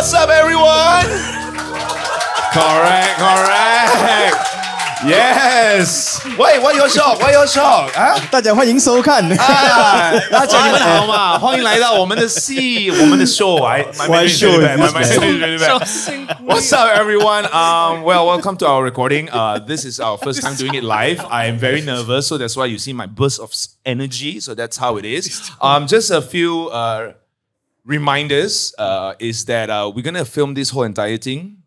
What's up, everyone? Correct. Yes. Wait, why you shocked? Why you shocked? 大家欢迎收看。大家你们好嘛？欢迎来到我们的戏，我们的 show. My show. What's up, everyone? Well, welcome to our recording. This is our first time doing it live. I am very nervous, so that's why you see my burst of energy. So that's how it is. Just a few reminders. Is that we're gonna film this whole entire thing.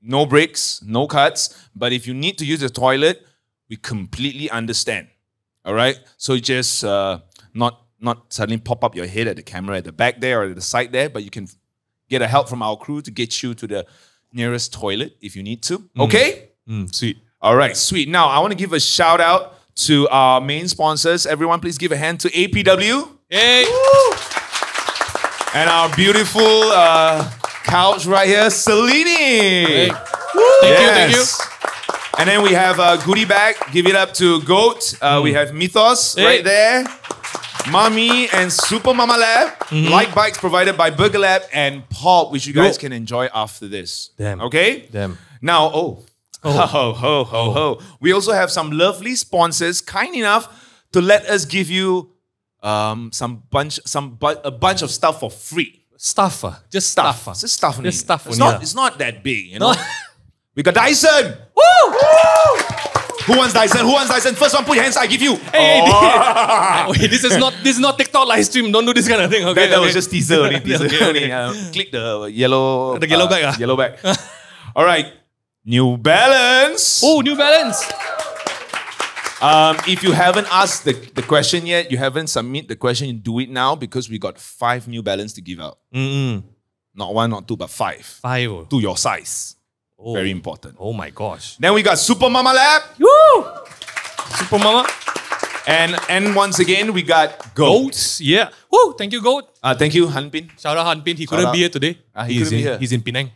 No breaks, no cuts. But if you need to use the toilet, we completely understand. All right? So you just not suddenly pop up your head at the camera at the back there or at the side there, but you can get a help from our crew to get you to the nearest toilet if you need to. Okay? Sweet. All right, sweet. Now, I want to give a shout out to our main sponsors. Everyone, please give a hand to APW. Hey! Woo! And our beautiful couch right here, Selini. Hey. Thank you. And then we have a goodie bag. Give it up to Goat. We have Mythos right there. Mommy and Super Mama Lab. Like bikes provided by Burger Lab and Pop, which you guys can enjoy after this. Damn. Okay? Damn. Now, we also have some lovely sponsors kind enough to let us give you a bunch of stuff for free. Stuff. Just stuff. Just stuff. Just stuff. It's not that big, you know. We got Dyson. Woo! Who wants Dyson? First one, put your hands. I give you. Hey, wait, this is not TikTok live stream. Don't do this kind of thing. Okay, that was just teaser. Only. Click the yellow. The yellow bag. Yellow bag. All right. New Balance. Oh, New Balance. If you haven't asked the question yet, you haven't submit the question, you do it now because we got 5 New Balance to give out. Not 1, not 2, but 5. 5. To your size. Oh. Very important. Oh my gosh. Then we got Super Mama Lab. Woo! Super Mama. And once again, we got Goats. Yeah. Woo! Thank you, Goat. Thank you, Hanpin. Shout out Hanpin. He couldn't be here today. He's in Penang.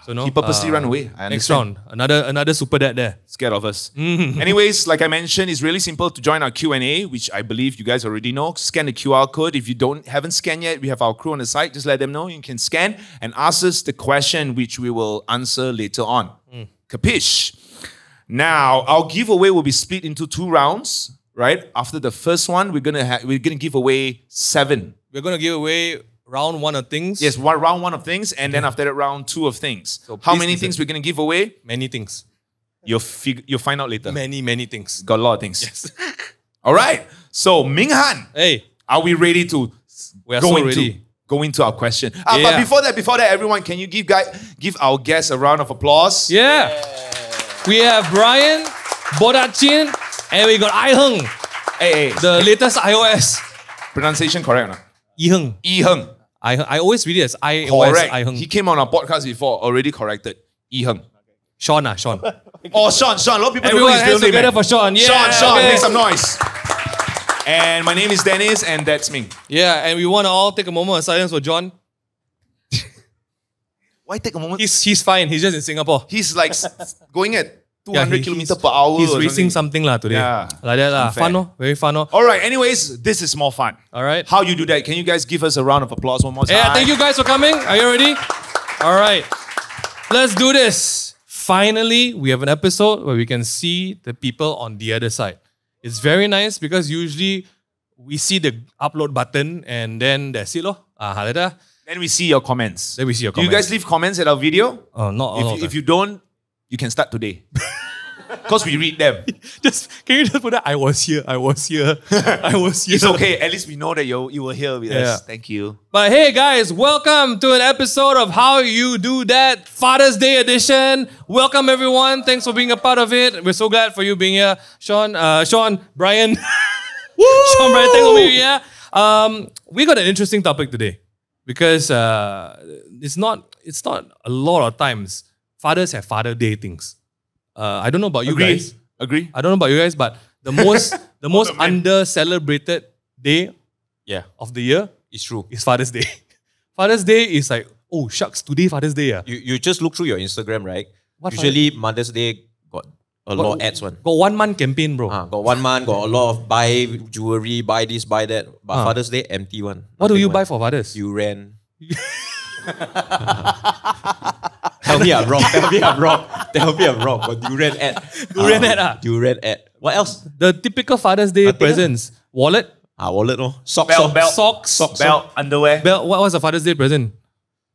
So no, he purposely ran away. Next round, another super dad there. Scared of us. Anyways, like I mentioned, it's really simple to join our Q&A, which I believe you guys already know. Scan the QR code. If you haven't scanned yet, we have our crew on the site. Just let them know. You can scan and ask us the question, which we will answer later on. Capiche? Now, our giveaway will be split into 2 rounds. Right? After the first one, we're gonna give away 7. We're gonna give away round 1 of things. Yes, round 1 of things, and then after that, round 2 of things. So how many things we're gonna give away? Many things. You'll find out later. Many things. Got a lot of things. Yes. All right. So Minghan, hey, are we ready to go into our question? But before that, everyone, can you give our guests a round of applause? Yeah. We have Bryan Botak, and we got Iherng. Hey. The latest iOS. Pronunciation correct or not? Iherng. I always read it as iOS. Correct. Iherng. He came on our podcast before, already corrected. Iherng. Sean. Sean. A lot of people Everyone know his real hands name. together for Sean. Yeah, Sean, okay. make some noise. And my name is Dennis, and that's Ming. Yeah, and we want to all take a moment of silence for John. Why take a moment? He's fine. He's just in Singapore. He's like going at 200 kilometers per hour. He's racing something today. Yeah. Like that. Fun, very fun. All right, anyways, this is more fun. All right. How you do that? Can you guys give us a round of applause one more time? Yeah, thank you guys for coming. Are you ready? All right. Let's do this. Finally, we have an episode where we can see the people on the other side. It's very nice because usually we see the upload button and then that's it. Then we see your comments. Do you guys leave comments at our video? Not all. If you don't, you can start today. Because we read them. Can you just put that? I was here. It's okay. At least we know that you were here with us. Thank you. But hey guys, welcome to an episode of How You Do That Father's Day edition. Welcome everyone. Thanks for being a part of it. We're so glad for you being here. Sean, Bryan. Sean, Bryan, thanks for being here. We got an interesting topic today. Because it's not a lot of times fathers have Father Day things. I don't know about you guys. Agree. I don't know about you guys, but the most under celebrated day of the year It's true. is Father's Day. Father's Day is like, oh shucks, today Father's Day. You just look through your Instagram, right? Usually Mother's Day got a lot of ads one. Got 1 month campaign, bro. Got 1 month, got a lot of buy jewelry, buy this, buy that. But Father's Day, empty one. What do you Nothing buy one. for fathers? You ran. Tell me I'm wrong. Tell me I'm wrong. Tell me I'm wrong. But durian ad. Durian ad. Durian ad. What else? The typical Father's Day presents. Wallet. Wallet, no. Socks. Belt. Belt. Underwear. Belt. What was a Father's Day present?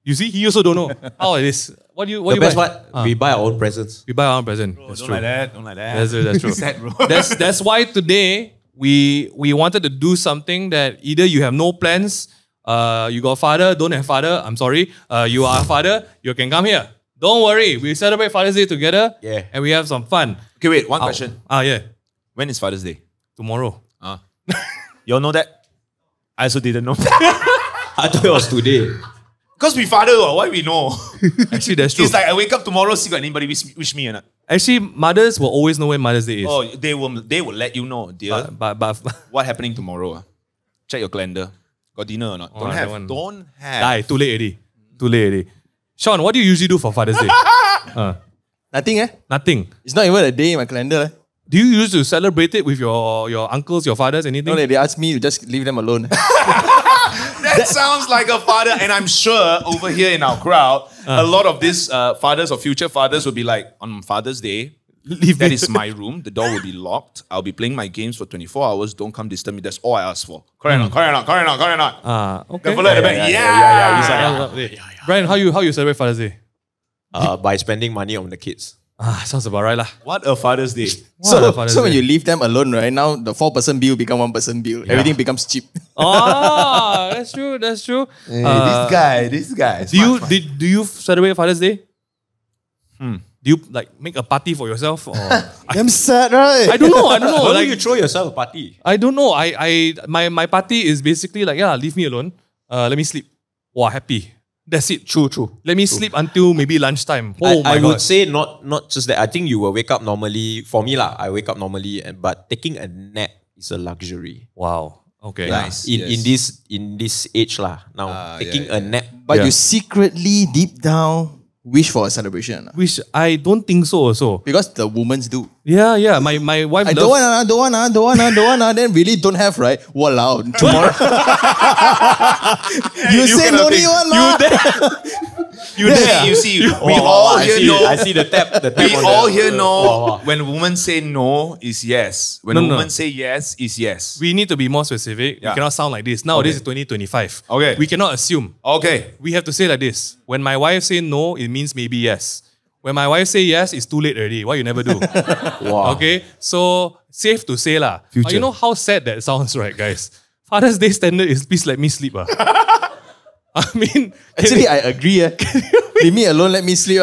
You see, he also don't know. How it is. What do you The best buy? part, we buy our own presents. We buy our own present. Bro, That's don't true. like that. Don't like that. That's true. Sad, bro. That's why today we wanted to do something that either you have no plans, you got father, don't have father, I'm sorry, you are a father, you can come here. Don't worry, we celebrate Father's Day together and we have some fun. Okay, wait. One question. Yeah. When is Father's Day? Tomorrow. You all know that? I also didn't know that. I thought it was today. Because we father, why we know? Actually, that's true. It's like I wake up tomorrow, see got anybody wish me or not. Actually, mothers will always know when Mother's Day is. Oh, they will let you know, dear. But What happening tomorrow? Check your calendar. Got dinner or not? Oh, Don't that have. one. Don't have. die, too late already. Too late already. Sean, what do you usually do for Father's Day? Nothing, eh? Nothing. It's not even a day in my calendar. Eh? Do you used to celebrate it with your uncles, your fathers, anything? No, they ask me to just leave them alone. That sounds like a father, and I'm sure over here in our crowd, a lot of these fathers or future fathers will be like, on Father's Day, that is my room. The door will be locked. I'll be playing my games for 24 hours. Don't come disturb me. That's all I ask for. Correct or not? Okay. The fella at the back, yeah. He's like, Brian, how you celebrate Father's Day? By spending money on the kids. Sounds about right lah. What a Father's Day. So when you leave them alone, right now the 4-person bill become 1-person bill. Everything becomes cheap. That's true. This guy. Do you celebrate Father's Day? Do you like make a party for yourself? Or Damn sad, right? I don't know. Why Like, don't you throw yourself a party? I don't know. My party is basically like, leave me alone. Let me sleep. Wow, happy. That's it. True. Let me sleep until maybe lunchtime. I would say not just that. I think you will wake up normally. For me lah, I wake up normally, but taking a nap is a luxury. Wow. Okay. Nice. In this age lah now, taking a nap. But you secretly, deep down, wish for a celebration. Which I don't think so also. Because the women's do. Yeah. My wife I don't want. Then really don't have, right? Walao. Tomorrow. you say no need one, You see, we all here know. I see the tap. We all here know when women say no is yes. When women say yes is yes. We need to be more specific. We cannot sound like this. Nowadays, it's 2025. Okay. We cannot assume. Okay. We have to say like this. When my wife say no, it means maybe yes. When my wife say yes, it's too late already. Why you never do? Wow. Okay? So, safe to say lah. But you know how sad that sounds, right, guys? Father's Day standard is please let me sleep. I mean... Actually, I agree. Leave me alone, let me sleep.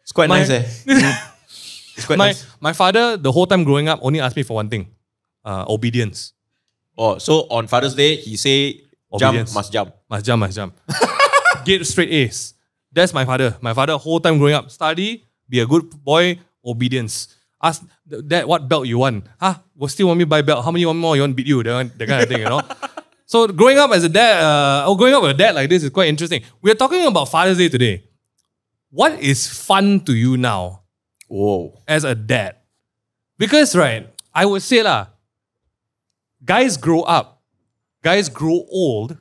It's quite nice. It's quite nice. My father, the whole time growing up, only asked me for one thing. Obedience. Oh, so on Father's Day, he say, jump, Obedience. must jump. Must jump. Get straight A's. That's my father. My father, whole time growing up, study, be a good boy, obedience. Ask dad what belt you want. Will still want me to buy belt. How many more you want to beat you? That kind of thing, you know. So growing up as a dad, growing up with a dad like this is quite interesting. We are talking about Father's Day today. What is fun to you now? Whoa. As a dad? Because right, I would say guys grow up, guys grow old,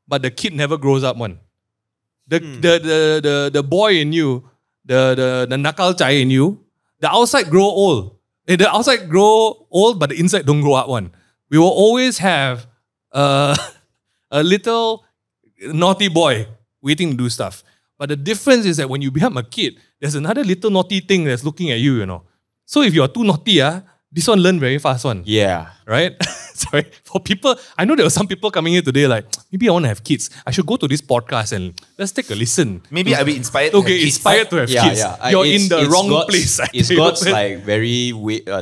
but the kid never grows up one. The boy in you, the nakal chai in you, the outside grow old. The outside grow old, but the inside don't grow up one. We will always have a little naughty boy waiting to do stuff. But the difference is that when you become a kid, there's another little naughty thing that's looking at you, you know. So if you're too naughty, this one learn very fast one. Yeah. Right? Sorry. For people, I know there were some people coming here today like, maybe I want to have kids. I should go to this podcast and let's take a listen. Maybe I'll be inspired inspired to have kids. You're in the wrong place. It's got like very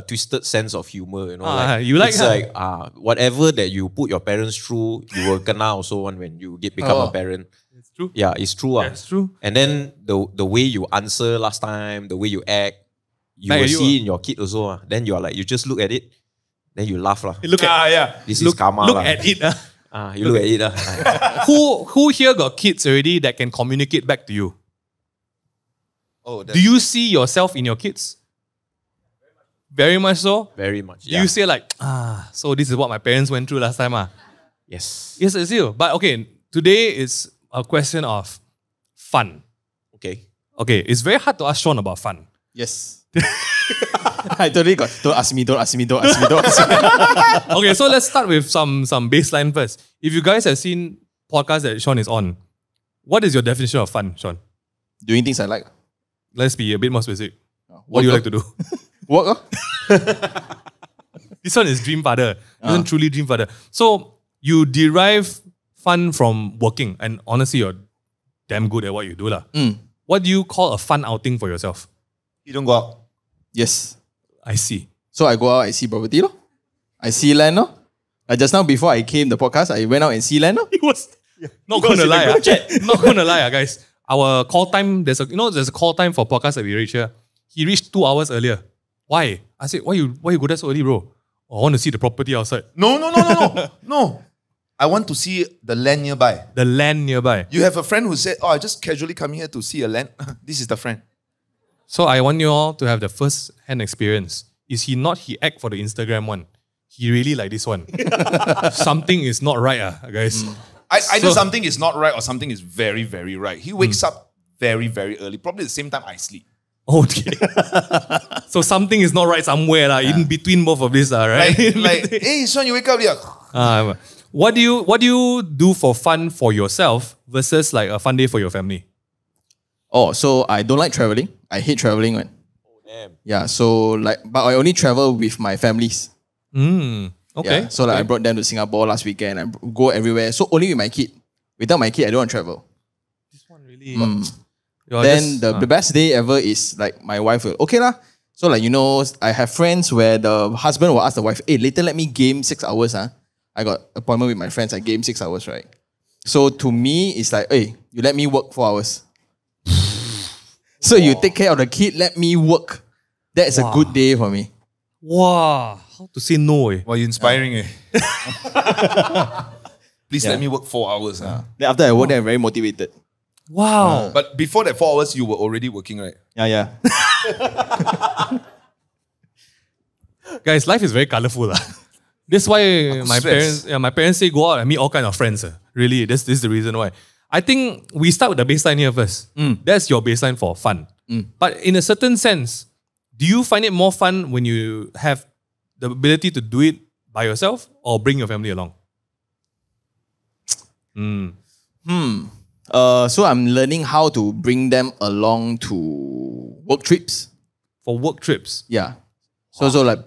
twisted sense of humor, you know. It's like whatever that you put your parents through, you will kena also when you become a parent. It's true. Yeah, it's true. It's true. And then the way you answer last time, the way you act, you will see in your kid also. Then you are like, you just look at it, then you laugh. Look at This is karma. Look at it. You look at it. Who here got kids already that can communicate back to you? Do you see yourself in your kids? Very much so? Very much, Do you say like, so this is what my parents went through last time? Yes. Yes, it's you. But okay, today is a question of fun. Okay. Okay, it's very hard to ask Sean about fun. Yes. I totally got. Don't ask me. Don't ask me. Don't ask me. Don't ask me. Okay, so let's start with some baseline first. If you guys have seen podcasts that Sean is on, what is your definition of fun, Sean? Doing things I like. Let's be a bit more specific. What do you like to do? Work. This one is dream father. This one truly dream father. So you derive fun from working, and honestly, you're damn good at what you do, lah. What do you call a fun outing for yourself? You don't go out. Yes. I see. So I go out, I see property, lo. I see land, lo. Like just now before I came the podcast, I went out and see land, lo. It was not gonna lie, not gonna lie, guys. Our call time, there's a call time for podcast that we reach here. He reached 2 hours earlier. Why? I said, why you go there so early, bro? Oh, I want to see the property outside. No. I want to see the land nearby. The land nearby. You have a friend who said, I just casually come here to see a land. This is the friend. So I want you all to have the first-hand experience. Is he not? He act for the Instagram one. He really like this one. Something is not right, guys. Either something is not right or something is very, very right. He wakes up very, very early. Probably the same time I sleep. Okay. So something is not right somewhere, in between both of these, right? Like, hey, son, you wake up here. What do you do for fun for yourself versus like a fun day for your family? Oh, so I don't like traveling. I hate traveling, man. Oh, damn. Yeah, so but I only travel with my families. Okay. Yeah, so I brought them to Singapore last weekend. I go everywhere. So only with my kid. Without my kid, I don't want to travel. This one really. Then the best day ever is like my wife will, okay lah. So I have friends where the husband will ask the wife, hey, later let me game 6 hours. I got appointment with my friends. I game 6 hours, right? So to me, it's like, hey, you let me work 4 hours. So you take care of the kid, let me work. That is a good day for me. Wow. How to say no? Well, you're inspiring. Please let me work 4 hours. Then after I work, then I'm very motivated. Wow. But before that 4 hours, you were already working, right? Yeah. Guys, life is very colorful. That's why my parents say go out and meet all kinds of friends. Really, this is the reason why. I think we start with the baseline here first. That's your baseline for fun. But in a certain sense, do you find it more fun when you have the ability to do it by yourself or bring your family along? So I'm learning how to bring them along to work trips. For work trips? Yeah. So like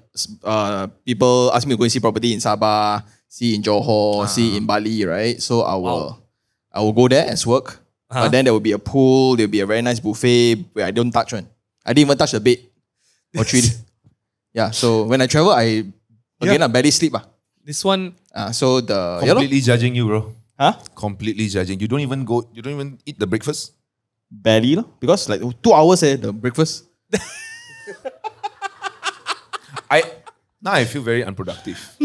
people ask me to go and see property in Sabah, see in Johor, see in Bali, right? So I will go there as work. But then there will be a pool, there will be a very nice buffet where I don't touch one. I didn't even touch the bed or treat it. Yeah, so when I travel, I barely sleep. This one... Completely judging you, bro. Huh? Completely judging. You don't even eat the breakfast? Barely, because like 2 hours, the breakfast. Now I feel very unproductive.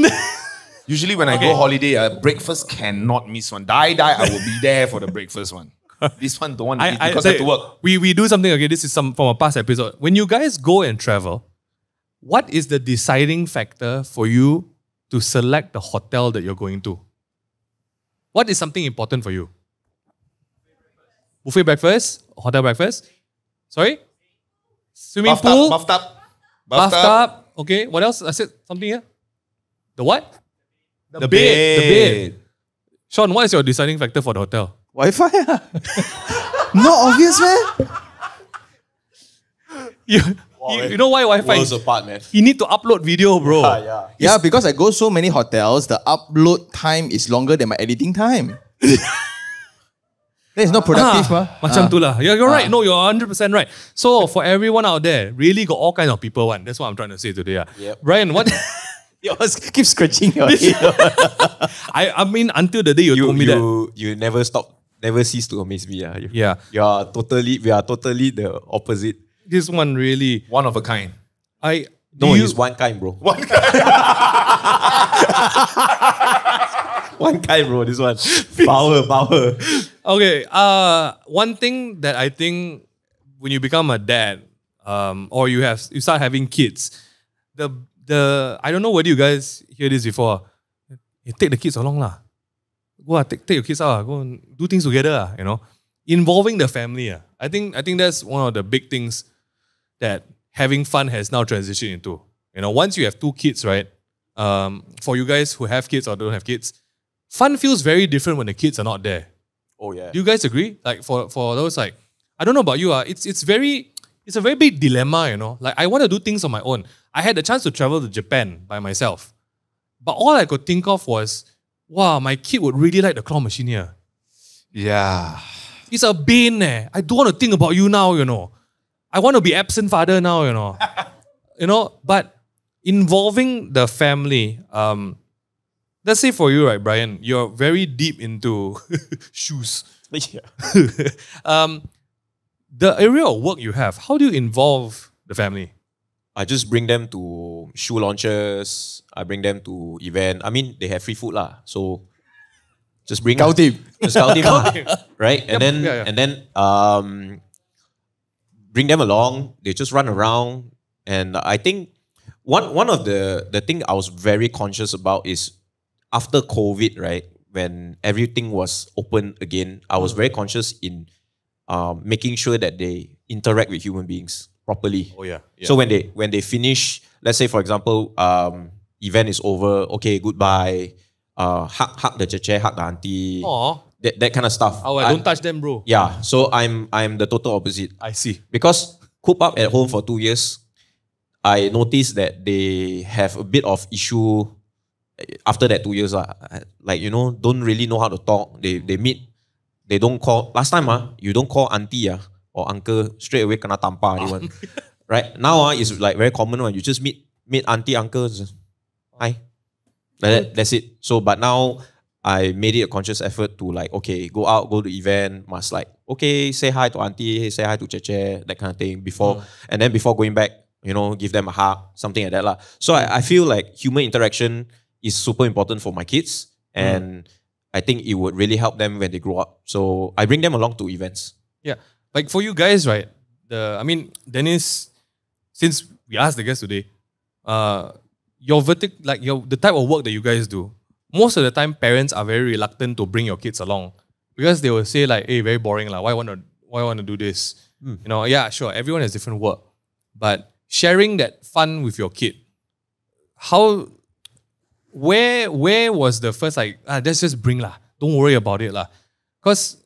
Usually when I go holiday, breakfast cannot miss one. Die, I will be there for the breakfast one. This one don't want to eat because I have to work. We do something, okay, this is from a past episode. When you guys go and travel, what is the deciding factor for you to select the hotel that you're going to? What is something important for you? Buffet breakfast? Hotel breakfast? Sorry? Swimming pool? Bathtub. Okay, what else? I said something here. The what? The bed. Sean, what is your deciding factor for the hotel? Wi-Fi. Not obvious, man. You know why Wi-Fi? Worlds apart, man. You need to upload video, bro. Yeah, because I go so many hotels, the upload time is longer than my editing time. That is not productive, macam tu lah. You're right. No, you're 100% right. So for everyone out there, really got all kinds of people one. That's what I'm trying to say today. Yep. Brian, what? You always keep scratching your head. I mean, until the day you told me that. You never cease to amaze me. Yeah. We are totally the opposite. This one really. One of a kind. He's one kind, bro. One kind, bro. This one. Power. Okay. One thing that I think when you become a dad, or you start having kids, I don't know whether you guys hear this before. You take the kids along lah. go take your kids out, go and do things together, you know. Involving the family. I think that's one of the big things that having fun has now transitioned into. You know, once you have 2 kids, right? For you guys who have kids or don't have kids, fun feels very different when the kids are not there. Oh yeah. Do you guys agree? Like for those like, I don't know about you, it's a very big dilemma, you know. Like I want to do things on my own. I had the chance to travel to Japan by myself. But all I could think of was, wow, my kid would really like the claw machine here. Yeah. It's a bane. I don't want to think about you now, you know. I want to be absent father now, you know. You know, but involving the family, let's say for you, right, Bryan, you're very deep into shoes. Yeah. The area of work you have, how do you involve the family? I just bring them to shoe launches. I bring them to event. I mean, they have free food lah. So just bring them. Just count him, right? And then bring them along. They just run around. And I think one of the thing I was very conscious about is after COVID, right? When everything was open again, I was very conscious in making sure that they interact with human beings properly. Oh yeah. So when they finish, let's say for example, event is over, okay, goodbye, hug the cheche, hug the auntie, that kind of stuff. Oh, I don't touch them, bro. Yeah, so I'm the total opposite. I see. Because coop up at home for 2 years, I noticed that they have a bit of issue after that 2 years. Like, you know, don't really know how to talk. They meet, they don't call. Last time, you don't call auntie or uncle, straight away kena tampar. Right? Now, it's like very common when you just meet auntie, uncle, just, hi. That's it. So, but now, I made it a conscious effort to like, okay, go out, go to event, must like, okay, say hi to auntie, say hi to cheche, that kind of thing before. And then before going back, you know, give them a hug, something like that lah. So I feel like human interaction is super important for my kids. And I think it would really help them when they grow up. So I bring them along to events. Yeah. Like for you guys, right? I mean, Dennis, since we asked the guests today, the type of work that you guys do, most of the time parents are very reluctant to bring your kids along because they will say like, hey, very boring lah. Why want to do this? You know, yeah, sure. Everyone has different work, but sharing that fun with your kid, where was the first like, let's just bring lah. Don't worry about it lah. Because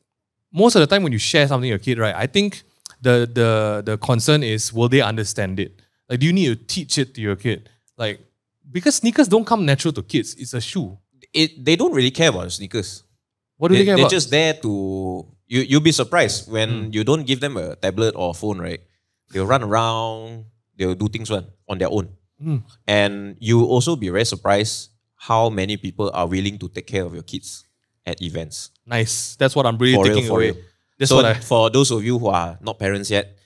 most of the time when you share something with your kid, right, I think the concern is, will they understand it? Like, do you need to teach it to your kid? Like, because sneakers don't come natural to kids. It's a shoe. They don't really care about sneakers. What do they care about? They're just there to... You'll be surprised when you don't give them a tablet or a phone, right? They'll run around. They'll do things on their own. And you'll also be very surprised how many people are willing to take care of your kids at events. Nice. That's what I'm really taking away. So for those of you who are not parents yet,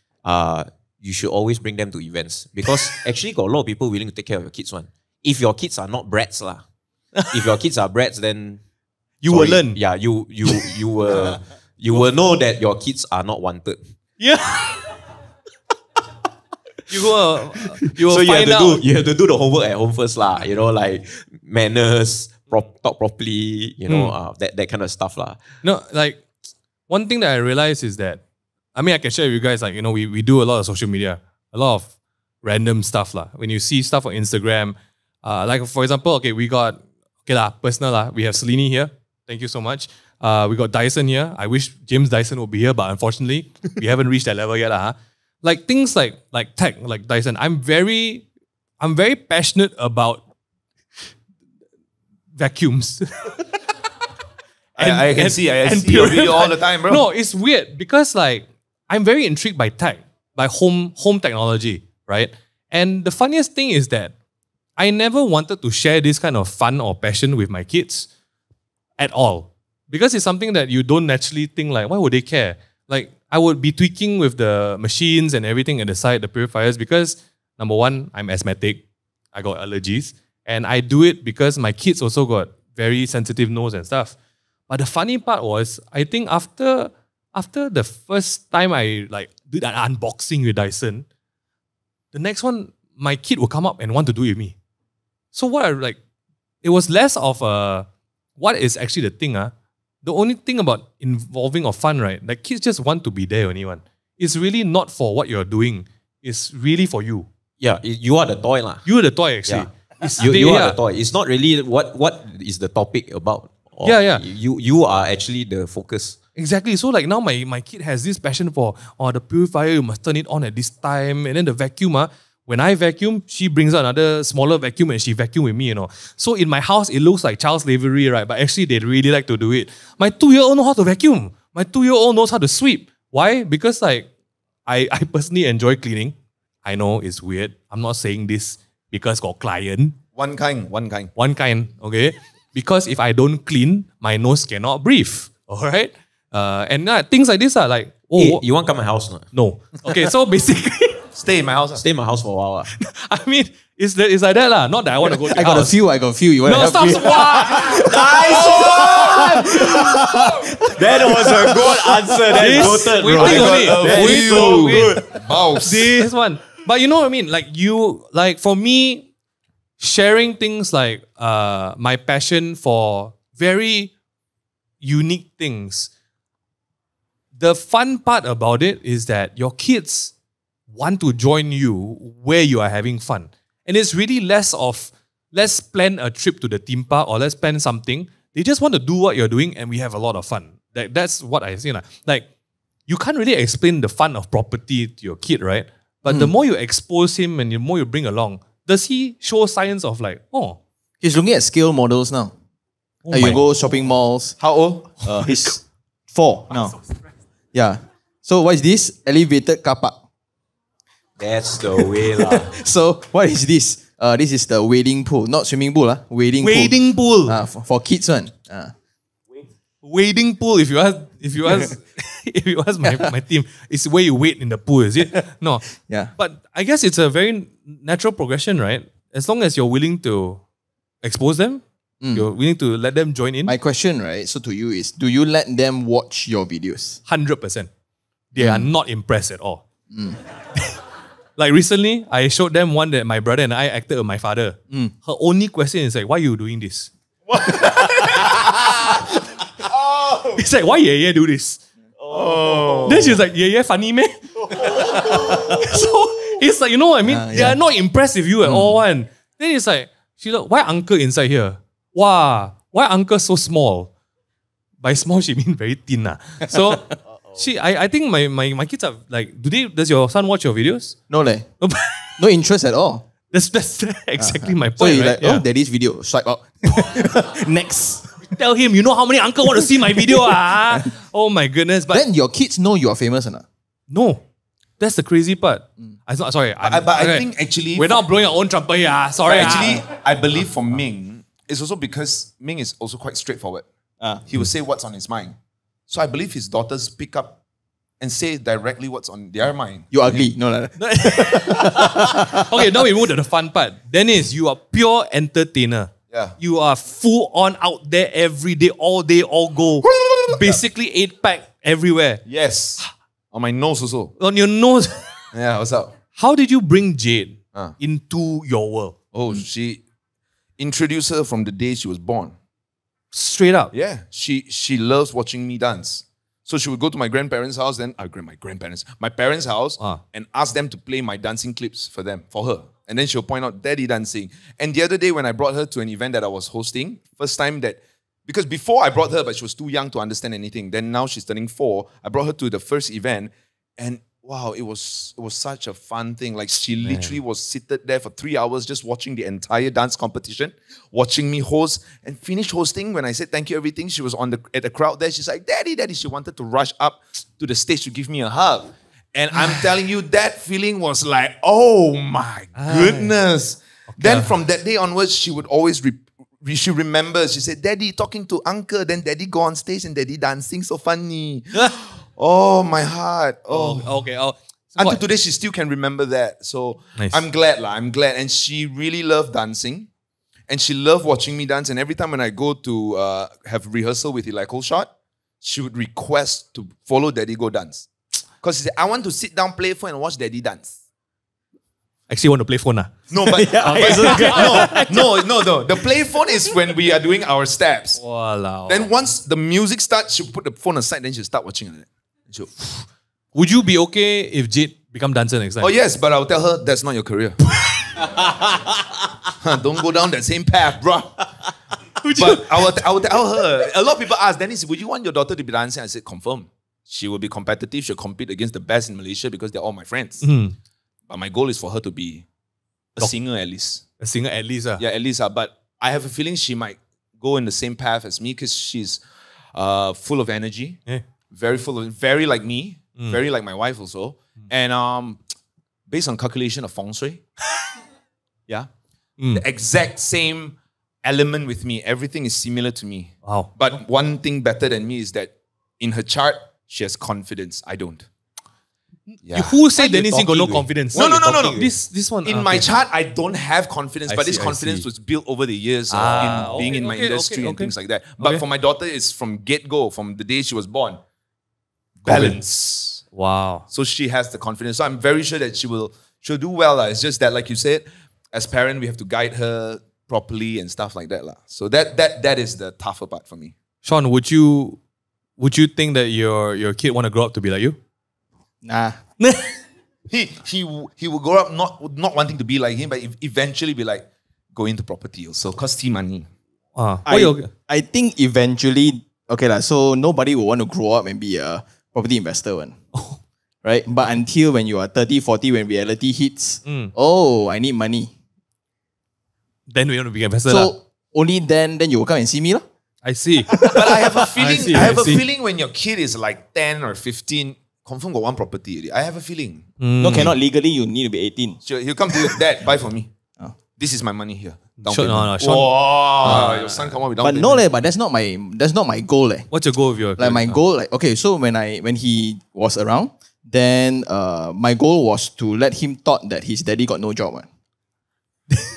you should always bring them to events because actually got a lot of people willing to take care of your kids one. If your kids are not brats lah, if your kids are brats, then you will learn. Yeah, you will know that your kids are not wanted. Yeah. You will so find out. You have to do the homework at home first lah. You know, like manners, talk properly. You know, that kind of stuff lah. No, like one thing that I realized is that, I mean, I can share with you guys, like, you know, we do a lot of social media, a lot of random stuff lah. When you see stuff on Instagram, like for example, okay, we got, personal lah. We have Selene here. Thank you so much. We got Dyson here. I wish James Dyson would be here, but unfortunately, we haven't reached that level yet lah. Like things like tech, like Dyson. I'm very passionate about vacuums. I can see your video all the time, bro. No, it's weird because like I'm very intrigued by tech, by home technology, right? And the funniest thing is that I never wanted to share this kind of fun or passion with my kids at all. Because it's something that you don't naturally think like, why would they care? Like, I would be tweaking with the machines and everything at the side, the purifiers, because number one, I'm asthmatic. I got allergies. And I do it because my kids also got very sensitive nose and stuff. But the funny part was, I think after the first time I like did an unboxing with Dyson, the next one, my kid will come up and want to do it with me. So what it was less of a what is actually the thing? The only thing about involving or fun, right? Like kids just want to be there only one. It's really not for what you're doing. It's really for you. Yeah, you are the toy lah. You're the toy actually. Yeah. You are the toy. It's not really what is the topic about. Or You are actually the focus. Exactly. So like now my kid has this passion for the purifier, you must turn it on at this time. And then the vacuum, when I vacuum, she brings out another smaller vacuum and she vacuum with me, you know. So in my house, it looks like child slavery, right? But actually they really like to do it. My 2-year-old knows how to vacuum. My 2-year-old knows how to sweep. Why? Because like I personally enjoy cleaning. I know it's weird. I'm not saying this because got client. One kind. Okay? Because if I don't clean, my nose cannot breathe. Alright? And things like this are like, hey, you want to come my house? No. Okay, so basically Stay in my house. Stay in my house for a while. I mean, it's like that lah. Not that I want to go to I got a few. You want No, to stop. Nice one! That was a good answer. That's noted, bro. Wait. This one. But you know what I mean? Like for me, sharing things like my passion for very unique things. The fun part about it is that your kids want to join you where you are having fun. And it's really less of, let's plan a trip to the theme park or let's plan something. They just want to do what you're doing and we have a lot of fun. That's what I see. Like, you can't really explain the fun of property to your kid, right? But the more you expose him and the more you bring along, does he show signs of like, oh. He's looking at scale models now. You go shopping malls. How old? He's 4 now. Yeah. So what is this? Elevated car park. That's the way lah. So what is this? This is the wading pool, not swimming pool. Wading pool. For kids one. Wading pool. If you ask my team, it's where you wade in the pool, is it? No. Yeah. But I guess it's a very natural progression, right? As long as you're willing to expose them, you're willing to let them join in. My question, right? So to you is, do you let them watch your videos? 100%. They are not impressed at all. Like recently, I showed them one that my brother and I acted with my father. Her only question is like, why are you doing this? It's like, why Ye do this? Then she's like, Ye funny man. So it's like, you know what I mean? They are not impressed with you at all. Then it's like, she's like, why uncle inside here? Wow, why uncle so small? By small, she mean very thin. So I think my kids are like, does your son watch your videos? No leh. No interest at all. That's exactly my point. So you're right? like, daddy's video, swipe out. Next. Tell him, you know how many uncle want to see my video? Oh my goodness. But then your kids know you are famous or not? No. That's the crazy part. I think actually... We're not blowing our own trumpet here. Sorry. Actually, I believe for Ming, it's also because Ming is also quite straightforward. He will say what's on his mind. So I believe his daughters pick up and say directly what's on their mind. You're ugly. No. Okay, now we move to the fun part. Dennis, you are pure entertainer. Yeah. You are full on out there every day, all go. Basically 8-pack everywhere. Yes. On my nose also. On your nose. Yeah, what's up? How did you bring Jade into your world? Oh, she introduced her from the day she was born. Straight up. Yeah. She loves watching me dance. So she would go to my grandparents' house, then my parents' house, and ask them to play my dancing clips for her. And then she'll point out daddy dancing. And the other day when I brought her to an event that I was hosting, first time that, because before I brought her, but she was too young to understand anything. Then now she's turning 4. I brought her to the first event, and wow, it was such a fun thing. Like she literally was seated there for 3 hours just watching the entire dance competition, watching me host, and finish hosting. When I said thank you, everything, she was at the crowd there. She's like, daddy. She wanted to rush up to the stage to give me a hug. And I'm telling you, that feeling was like, oh my goodness. Okay. Then from that day onwards, she would always she remembers. She said, daddy talking to uncle, then daddy go on stage and daddy dancing, so funny. Oh, my heart. Oh, okay. Until today, she still can remember that. So nice. I'm glad. And she really loved dancing. And she loved watching me dance. And every time when I go to have rehearsal with Eli Shot, she would request to follow daddy go dance. Because she said, I want to sit down, play phone, and watch daddy dance. Actually, want to play phone? No, but no. The play phone is when we are doing our steps. Walao. Then once the music starts, she'll put the phone aside, then she'll start watching it. She'll, Would you be okay if Jade become dancer next time? oh yes, but I'll tell her that's not your career. Don't go down that same path, bro. But I will tell her. A lot of people ask, Dennis, would you want your daughter to be dancing? I said, confirm. She will be competitive. She'll compete against the best in Malaysia because they're all my friends. But my goal is for her to be a singer at least. A singer at least. Yeah, at least. But I have a feeling she might go in the same path as me because she's full of energy. Yeah. Very like me. Very like my wife also. And based on calculation of feng shui. Yeah. The exact same element with me. Everything is similar to me. Wow. But one thing better than me is that in her chart, she has confidence. I don't. Yeah. Who said Why you Dennis got no talking, confidence? No. This one. In my chart, I don't have confidence, but this confidence was built over the years in being in my industry and things like that. But for my daughter, it's from get-go, from the day she was born. Balance. Wow. So she has the confidence. So I'm very sure that she'll do well. It's just that, like you said, as parent, we have to guide her properly and stuff like that. So that is the tougher part for me. Sean, would you think that your kid want to grow up to be like you? Nah. He will grow up not wanting to be like him, but eventually be like, go into property also, cost him money. I think eventually, okay, so nobody will want to grow up and be a property investor one. Right? But until when you are 30, 40, when reality hits, I need money. Then we want to be an investor. So only then you will come and see me. I see. But I have a feeling. I I have a see. feeling when your kid is like 10 or 15, confirm got one property already. I have a feeling. No, cannot legally. You need to be 18. So he'll come to you, Dad, buy for me. This is my money here. Down Sean, payment. no, Sean. Wow, your son come up with down But payment. no, but that's not my goal. What's your goal with your Like my goal, so when he was around, then my goal was to let him thought that his daddy got no job.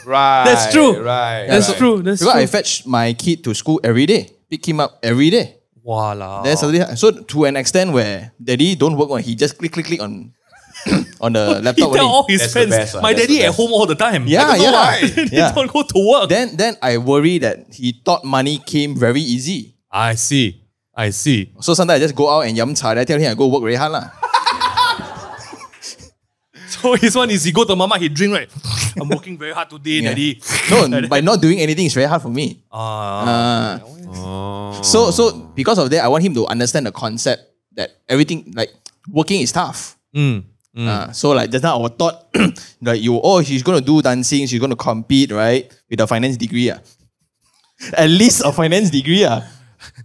Right. That's true. Right. That's right. true. That's Because true. I fetch my kid to school every day, pick him up every day. Walao. Then suddenly, so to an extent where daddy don't work on, he just click on on the He laptop. tell only. all his That's the friends, best, my that's daddy the at best. home all the time. Yeah, don't know yeah. why. He Yeah. don't go to work. Then I worry that he thought money came very easy. I see. So sometimes I just go out and yum cha. I tell him I go work very hard lah. So his one is he go to mama, he drink, right? I'm working very hard today, Yeah. daddy. No, by not doing anything is very hard for me. So because of that, I want him to understand the concept that everything like working is tough. So like just now our thought like she's gonna do dancing, she's gonna compete, right? With a finance degree. At least a finance degree.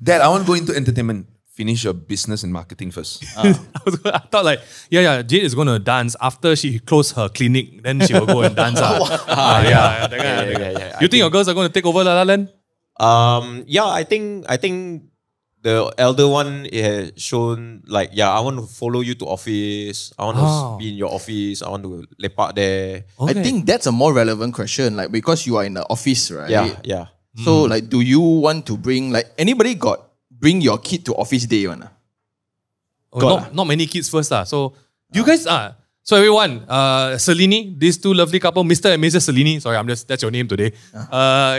Dad, I want to go into entertainment. Finish your business and marketing first. I thought like, Jade is going to dance after she close her clinic, then she will go and dance. That kind of thing. You think your girls are going to take over La La Land? I think the elder one has shown like, I want to follow you to office. I want to be in your office. I want to lepak there. I think that's a more relevant question, like because you are in the office, right? Yeah. So like, do you want to bring like anybody bring your kid to office day one? Not many kids first. So you guys are. So everyone, Selini, these two lovely couple, Mr. and Mrs. Selini, sorry, that's your name today.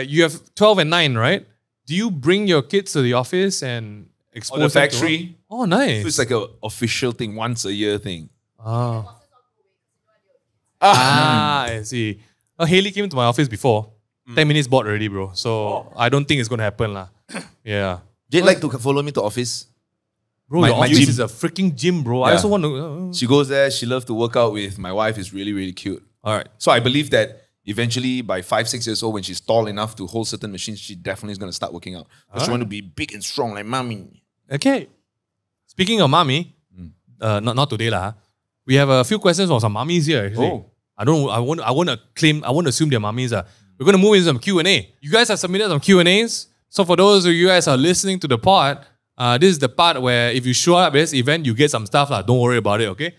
You have 12 and 9, right? Do you bring your kids to the office and expose Or the them to factory. work? Oh, nice. So it's like an official thing, once a year thing. I see. Haley came to my office before. 10 minutes bored already, bro. So I don't think it's going to happen. Yeah. Jade like to follow me to office. Bro, your my office gym. is a freaking gym, bro. I Yeah. also want to... She goes there. She loves to work out with my wife. Is really, really cute. All right. So I believe that eventually by 5-6 years old, when she's tall enough to hold certain machines, she definitely is going to start working out. But she want to be big and strong like mommy. Okay. Speaking of mommy, not today lah. We have a few questions from some mummies here. Actually. Oh. I want to assume they're mummies. We're going to move into some Q&A. You guys have submitted some Q&As. So for those of you guys who are listening to the pod, this is the part where if you show up at this event, you get some stuff. Don't worry about it, okay?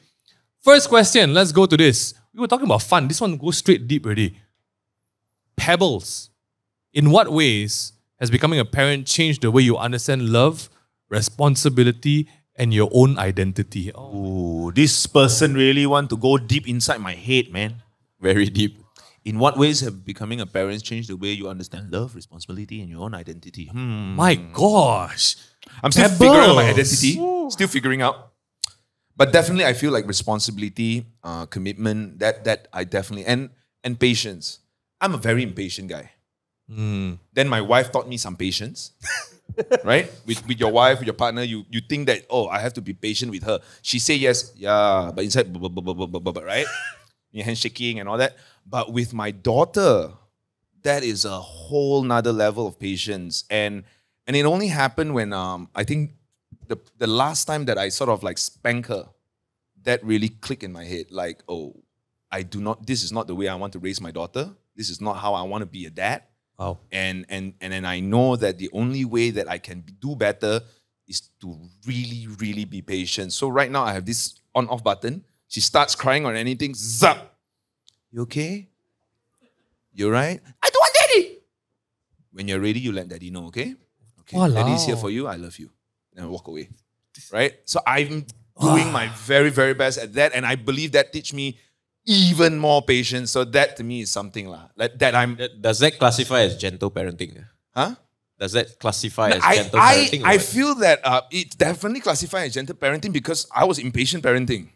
First question, let's go to this. We were talking about fun. This one goes straight deep already. Pebbles. In what ways has becoming a parent changed the way you understand love, responsibility, and your own identity? Ooh, this person really want to go deep inside my head, man. Very deep. In what ways have becoming a parent changed the way you understand love, responsibility, and your own identity? My gosh. I'm still figuring out my identity. Still figuring out. But definitely I feel like responsibility, commitment, that I definitely, and patience. I'm a very impatient guy. Then my wife taught me some patience. Right? With your wife, with your partner, you think that, oh, I have to be patient with her. She say yes, yeah, but inside, right? Your hand shaking and all that. But with my daughter, that is a whole nother level of patience. And it only happened when I think the last time that I sort of like spanked her, that really clicked in my head. Like, oh, this is not the way I want to raise my daughter. This is not how I want to be a dad. Wow. And then I know that the only way that I can do better is to really, really be patient. So right now I have this on-off button. She starts crying or anything, zap. You okay? You right? I don't want daddy. When you're ready, you let daddy know, okay? Okay, Walao. Daddy's here for you. I love you. And walk away. Right? So I'm doing my very, very best at that. And I believe that teach me even more patience. So that to me is something like that I'm... Does that classify as gentle parenting? Huh? Does that classify as gentle parenting? I feel that it definitely classifies as gentle parenting because I was impatient parenting.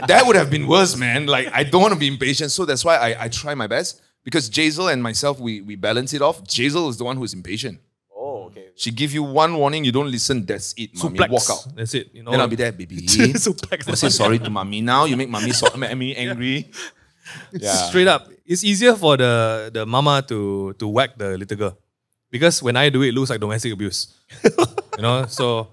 That would have been worse, man. Like, I don't want to be impatient. So that's why I try my best. Because Jazel and myself, we balance it off. Jazel is the one who's impatient. Oh, okay. She give you one warning, you don't listen, that's it, mommy. Suplex. Walk out. That's it. You know? Then I'll be there, baby. Suplex. I'll say sorry to mommy now. You make mommy me angry. Yeah. Straight up. It's easier for the mama to whack the little girl. Because when I do it, it looks like domestic abuse. You know, so...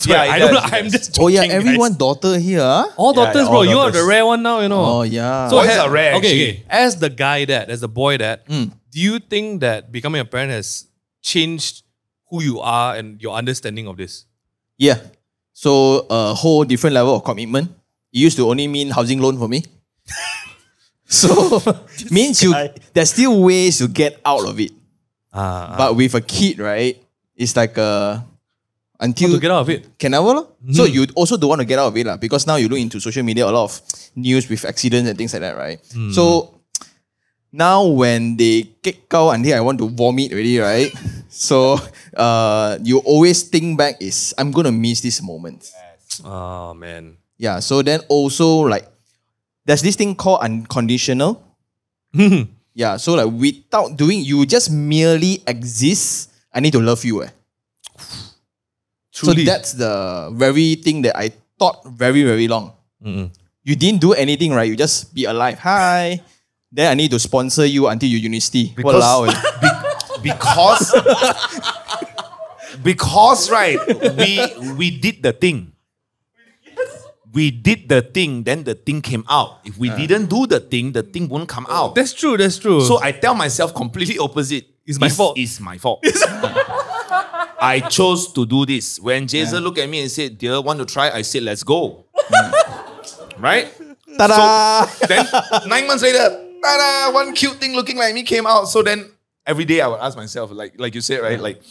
Yeah, I don't know. I'm just joking, Oh yeah, guys. everyone daughter here. All daughters, all bro. You are daughters. the rare one now, you know. Oh yeah. Boys are rare, Okay. As the guy dad, as the boy dad, do you think that becoming a parent has changed who you are and your understanding of this? Yeah. So a whole different level of commitment. It used to only mean housing loan for me. So means there's still ways to get out of it. But with a kid, right? It's like until How to get out of it? Can never. So you also don't want to get out of it because now you look into social media, a lot of news with accidents and things like that, right? So now when they kick out until I want to vomit already, right? So you always think back is I'm gonna miss this moment. Oh man. Yeah. So then also like there's this thing called unconditional. Yeah. So like without doing, you just merely exist. I need to love you. Truly. So that's the very thing that I thought very, very long. You didn't do anything, right? You just be alive. Hi. Then I need to sponsor you until your university. Walao, because right, we did the thing. We did the thing, then the thing came out. If we didn't do the thing won't come out. That's true, that's true. So I tell myself completely opposite. It's my fault. It's my fault. I chose to do this. When Jason looked at me and said, dear, want to try? I said, let's go. Right? Ta-da! So then 9 months later, ta-da, one cute thing looking like me came out. So then every day I would ask myself, like you said, right? Like,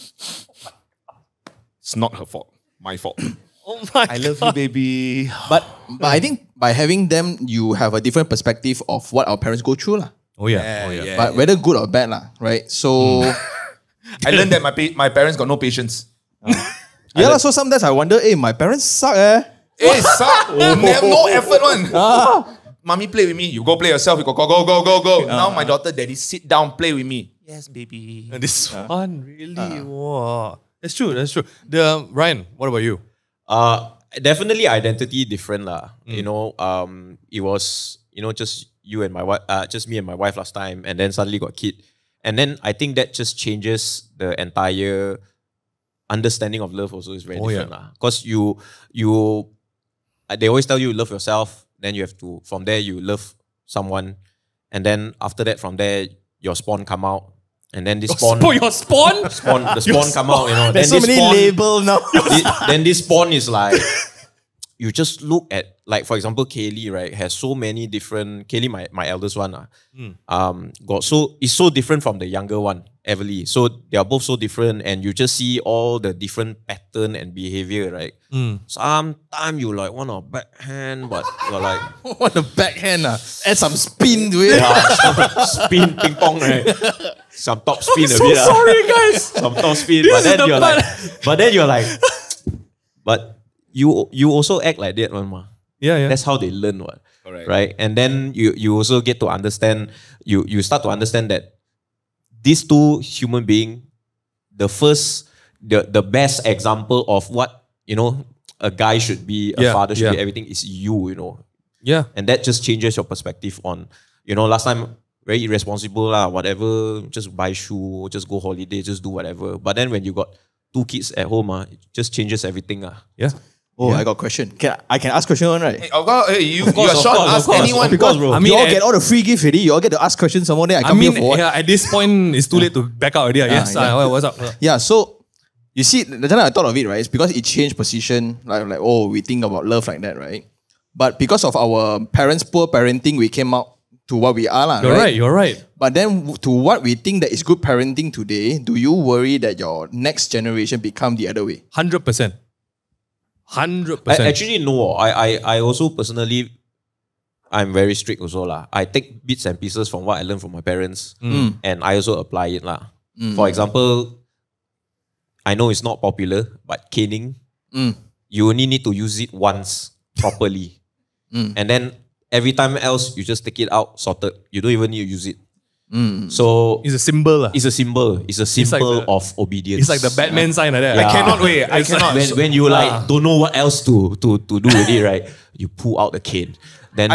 it's not her fault. My fault. Oh my I love you, baby. But I think by having them, you have a different perspective of what our parents go through. Oh yeah. But whether good or bad, right? So I learned that my parents got no patience. yeah, so sometimes I wonder, hey, my parents suck, Hey, suck. No effort one. Mommy play with me. You go play yourself. You go. Now my daughter, daddy, sit down, play with me. Yes, baby. And this one really, wow. That's true. Ryan, what about you? Definitely identity different lah. You know, it was just you and my wife, just me and my wife last time, and then suddenly got kid, and then I think that just changes the entire understanding of love. Also is very different lah. Because they always tell you love yourself, then you have to from there you love someone, and then after that from there your spawn come out. And then this spawn... Your spawn? The spawn come out, you know. There's then so this many spawn, labels now. then this spawn is like... you just look at, like, for example, Kaylee, right, has so many different, Kaylee, my eldest one, is so different from the younger one, Everly. So they are both so different, and you just see all the different pattern and behavior, right? Sometimes you like want to backhand, but you're like, What a backhand. Add some spin to it. spin ping pong, right? Some top spin a so bit. sorry, guys. Some top spin. This But is then the you're part. like, but you also act like that, one ma. Yeah. That's how they learn, what? Correct. Right? And then you also get to understand, you start to understand that these two human beings, the best example of what, a guy should be, a father should be, everything is you. Yeah. And that just changes your perspective on, last time, very irresponsible, whatever, just buy shoe, just go holiday, just do whatever. But then when you got 2 kids at home, it just changes everything. Yeah. Oh, I got a question. I can ask question one, right? Hey, you are sure to ask anyone. Because, bro. I mean, you all get all the free gift already. You all get to ask questions some more. Then I come here for what? yeah, at this point, it's too late to back out already. Yes. What's up? Yeah, so you see, the time I thought of it, right, it's because it changed position. Like, we think about love like that, right? But because of our parents' poor parenting, we came out to what we are. You're right. But then to what we think that is good parenting today, do you worry that your next generation become the other way? 100%. 100%. Actually, no. I also personally, I'm very strict also lah. I take bits and pieces from what I learned from my parents, and I also apply it lah. For example, I know it's not popular, but caning, you only need to use it once properly, and then every time else you just take it out sorted. You don't even need to use it. So It's a symbol. it's a symbol. It's a symbol of obedience. It's like the Batman sign like that. Yeah. I cannot wait. I cannot. When you don't know what else to do with it, right? You pull out the cane. Then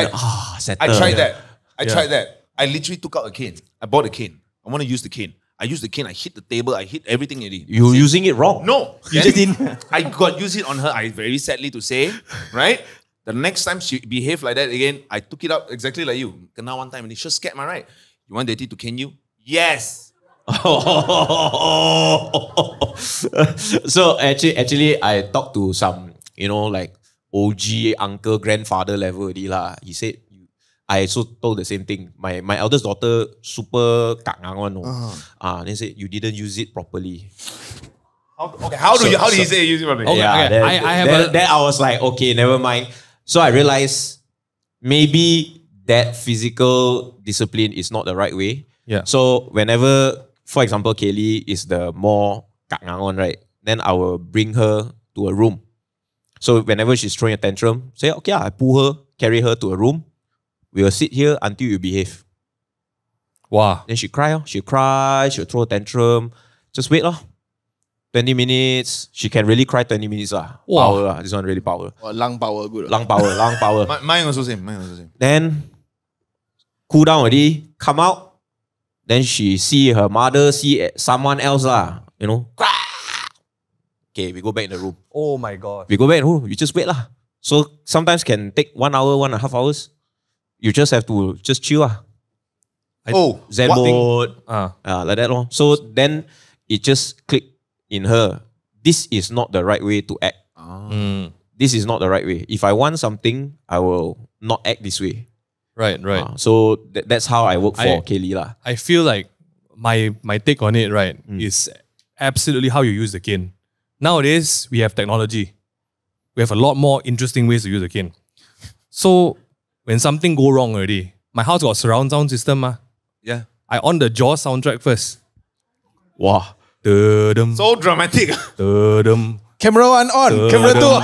settle. I tried that. I tried that. I literally took out a cane. I bought a cane. I want to use the cane. I used the cane. I hit the table. I hit everything already. You're using it wrong. No. You just didn't. I got use it on her. I very sadly to say, right? The next time she behaved like that again, I took it out exactly like you. Now one time and she scared, my right? You want daddy to cane you? Yes. So actually, I talked to some, like OG uncle, grandfather level already lah. He said, I also told the same thing. My eldest daughter super kakang one. They said you didn't use it properly. How do you say use it properly? Okay, okay. Then I was like, okay, never mind. So I realized maybe that physical discipline is not the right way. Yeah. So whenever, for example, Kaylee is the more kakang one, right? Then I will bring her to a room. So whenever she's throwing a tantrum, say, okay, I pull her, carry her to a room. We will sit here until you behave. Wow. Then she cry, she'll throw a tantrum. Just wait, 20 minutes. She can really cry 20 minutes. Wow. Power, this one really power. Lung power, good. Lung power. Mine also same. Then cool down already, come out. Then she see her mother, see someone else Okay, we go back in the room. Oh my God. We go back in the room, you just wait lah. So sometimes can take 1 hour, 1.5 hours. You just have to just chill Zen mode, like that lor. So then it just clicked in her. This is not the right way to act. This is not the right way. If I want something, I will not act this way. Right. So that's how I work for Kaylee lah. I feel like my take on it, right, is absolutely how you use the cane. Nowadays, we have technology. We have a lot more interesting ways to use the cane. So when something go wrong already, my house got surround sound system. Yeah. I on the Jaws soundtrack first. Wow. Da-dum, So dramatic. da-dum. Camera one on, camera two.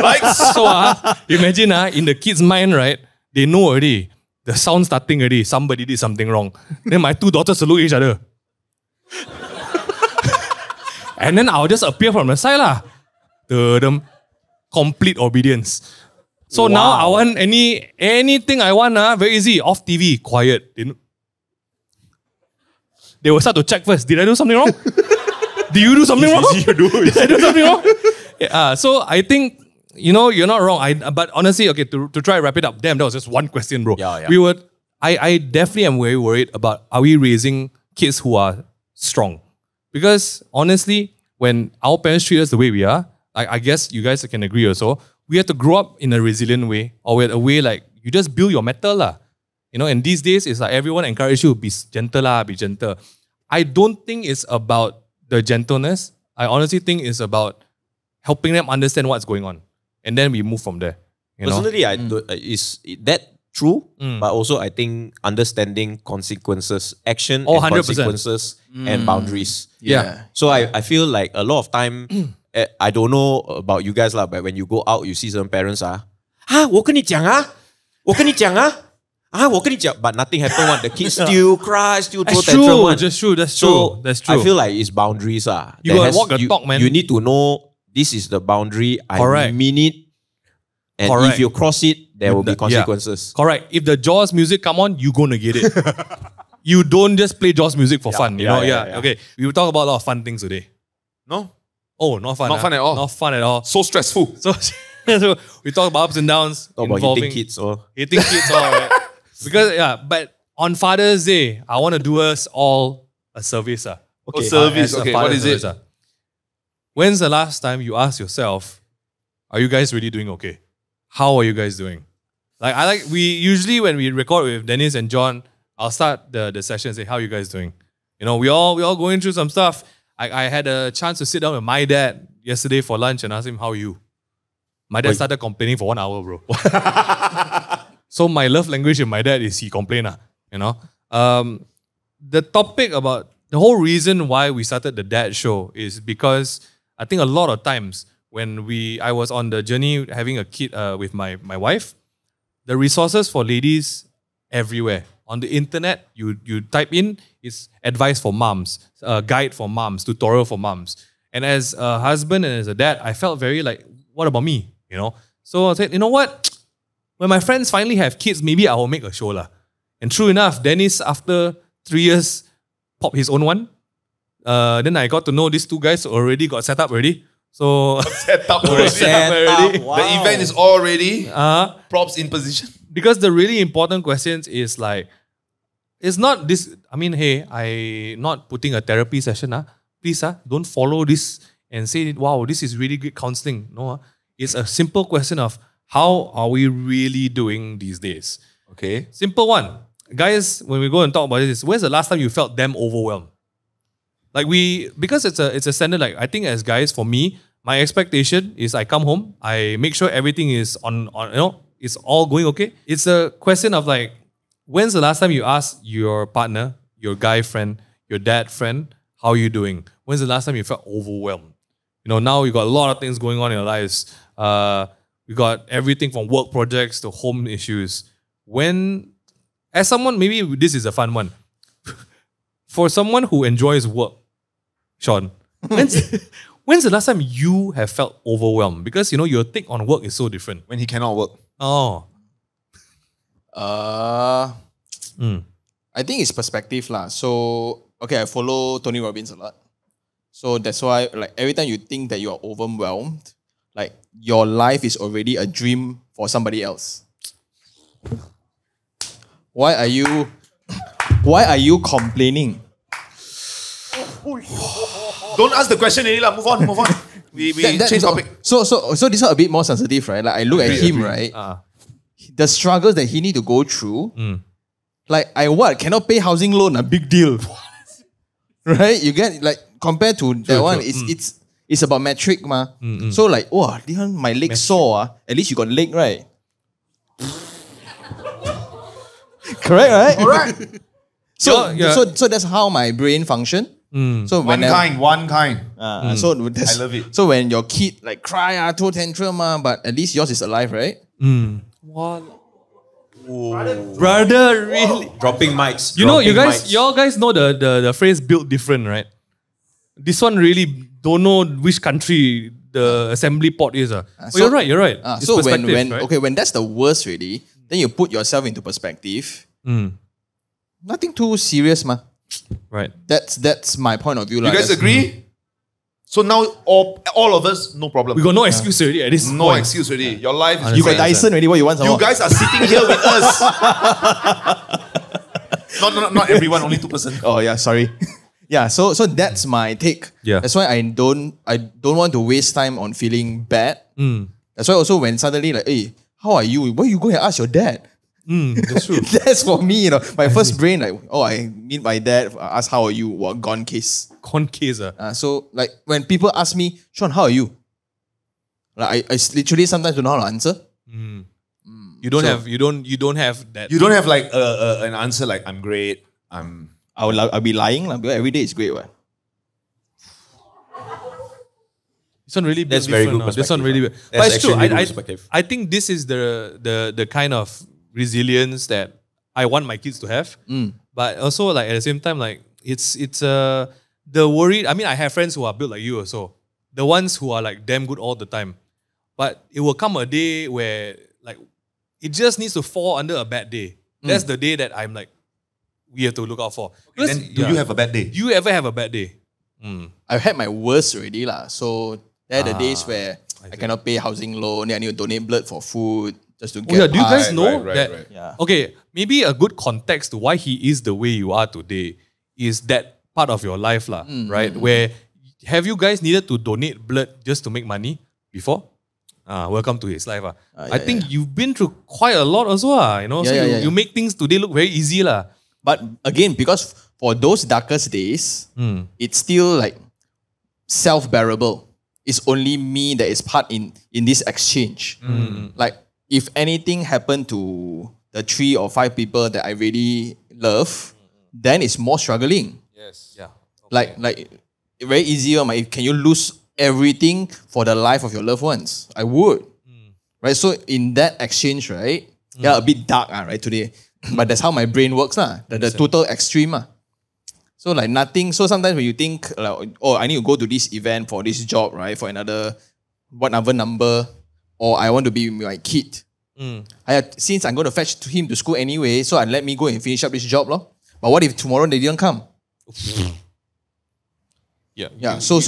Like, So imagine in the kids' mind, right, they know already, the sound starting already, somebody did something wrong. Then my 2 daughters look at each other. And then I'll just appear from the side lah. Da-dum. Complete obedience. So now I want anything I want, very easy. Off TV, quiet. They will start to check first. Did I do something wrong? Did you do something wrong? Did I do something wrong? Yeah, so I think, you're not wrong. But honestly, okay, to try to wrap it up, damn, that was just one question, bro. Yeah. I definitely am very worried about, are we raising kids who are strong? Because honestly, when our parents treat us the way we are, I guess you guys can agree also, we have to grow up in a resilient way, or a way like you just build your metal lah. You know, and these days it's like everyone encourages you to be gentle lah, be gentle. I don't think it's about the gentleness. I honestly think it's about helping them understand what's going on, and then we move from there. Personally, is that true? But also I think understanding consequences, action, and 100%. consequences, and boundaries. Yeah. So I feel like a lot of time, I don't know about you guys lah, but when you go out, you see some parents 我跟你讲啊，我跟你讲啊，我跟你讲, but nothing happened. One, the kids still cry, still throw That's tantrum. true. One. That's true. That's So true. That's true. I feel like it's boundaries You gotta walk the talk, man. You need to know this is the boundary. Correct. I mean it. And Correct. if you cross it, there will be consequences. Correct. If the Jaws music come on, you gonna get it. You don't just play Jaws music for fun. You know. Okay. We will talk about a lot of fun things today. No? Oh, not fun. Not fun at all. Not fun at all. So stressful. So we talk about ups and downs Talk about involving hitting kids or hitting kids, all right. Because but on Father's Day, I want to do us all a service. Okay. Service. As a Okay. father What is it? service, When's the last time you asked yourself, are you guys really doing okay? How are you guys doing? We usually when we record with Dennis and John, I'll start the session and say, how are you guys doing? You know, we all going through some stuff. I had a chance to sit down with my dad yesterday for lunch and ask him, how are you? My dad started complaining for 1 hour, bro. So my love language with my dad is he complain, you know. The topic about the whole reason why we started the Dad Show is because I think a lot of times when I was on the journey having a kid with my wife, the resources for ladies everywhere. On the internet, you type in, it's advice for moms, guide for moms, tutorial for moms. And as a husband and as a dad, I felt very like, what about me? You know? So I said, you know what? When my friends finally have kids, maybe I will make a show lah. And true enough, Dennis, after 3 years, popped his own one. Then I got to know these two guys already got set up already. So Set up already. Wow. The event is already props in position. because the really important questions is like, it's not this, I mean, hey, I not putting a therapy session. Please, don't follow this and say, wow, this is really good counseling. No, it's a simple question of how are we really doing these days? Okay. Simple one. Guys, when we go and talk about this, when's the last time you felt damn overwhelmed? Like because it's a standard, like I think as guys, for me, my expectation is I come home, I make sure everything is on it's all going okay. It's a question of like, when's the last time you asked your partner, your guy friend, your dad friend, how are you doing? When's the last time you felt overwhelmed? You know, now you got a lot of things going on in your lives. We got everything from work projects to home issues. As someone, maybe this is a fun one. For someone who enjoys work, Sean, when's the last time you have felt overwhelmed? Because, you know, your take on work is so different. When he cannot work. Oh. I think it's perspective lah. So, okay, I follow Tony Robbins a lot. So that's why, like, every time you think that you are overwhelmed, like, your life is already a dream for somebody else. Why are you complaining? Don't ask the question anymore. Move on. We change topic. So this one a bit more sensitive, right? Like I look at him, right? The struggles that he need to go through. Like cannot pay housing loan, a big deal. Right? You get like compared to that one, it's about metric ma. So like, oh, this one my leg sore. At least you got leg, right? Correct, right? Correct. So that's how my brain function. So One kind. So I love it. So when your kid like cry, throw tantrum, but at least yours is alive, right? What? Brother, really? Dropping mics. You know, you guys know the phrase built different, right? This one really don't know which country the assembly port is. You're right. It's so when right? when that's the worst really, then you put yourself into perspective. Nothing too serious, ma. Right. That's my point of view. You guys agree? So now all of us, no problem. We got no excuse already at this No point. excuse already. Your life is You got great. Dyson already, what you want? You guys are sitting here with us. Not everyone, only 2%. Oh yeah, sorry. Yeah, so that's my take. Yeah. That's why I don't want to waste time on feeling bad. That's why also when suddenly like, hey, how are you? Why you go and ask your dad? That's true. That's for me, you know. My first brain like, oh, I meet my dad, ask how are you? What gone case? Con case. So like when people ask me, Sean, how are you? Like I literally sometimes don't know how to answer. You don't have that. You don't have like an answer like I'm great. I'll be lying because every day is great, what? This one really That's different very good now. This one perspective, really, huh? but That's it's true. actually good I perspective. I think this is the kind of resilience that I want my kids to have. But also like at the same time, like it's the worry. I mean, I have friends who are built like you also. The ones who are like damn good all the time. But it will come a day where like it just needs to fall under a bad day. That's the day that I'm like, we have to look out for. Because, Then do you have a bad day? Do you ever have a bad day? I've had my worst already lah. So there are the days where I cannot pay housing loan, then I need to donate blood for food just to get. Oh yeah, do you guys Right, know right, that? right. Yeah. Okay, maybe a good context to why he is the way you are today is that part of your life, lah, right? Where have you guys needed to donate blood just to make money before? Welcome to his life. I think you've been through quite a lot also. You know, so you make things today look very easy. Lah. But again, because for those darkest days, it's still like self-bearable. It's only me that is part in this exchange. Like if anything happened to the 3 or 5 people that I really love, then it's more struggling. Yes. Yeah. Like very easy. Can you lose everything for the life of your loved ones? I would. Right? So in that exchange, right? Yeah, a bit dark, right, today. But that's how my brain works, the total extreme. So like nothing. So sometimes when you think like, oh, I need to go to this event for this job, right? For another whatever number, or I want to be with my kid. Since I'm going to fetch him to school anyway, so let me go and finish up this job, lor. But what if tomorrow they didn't come? Yeah. So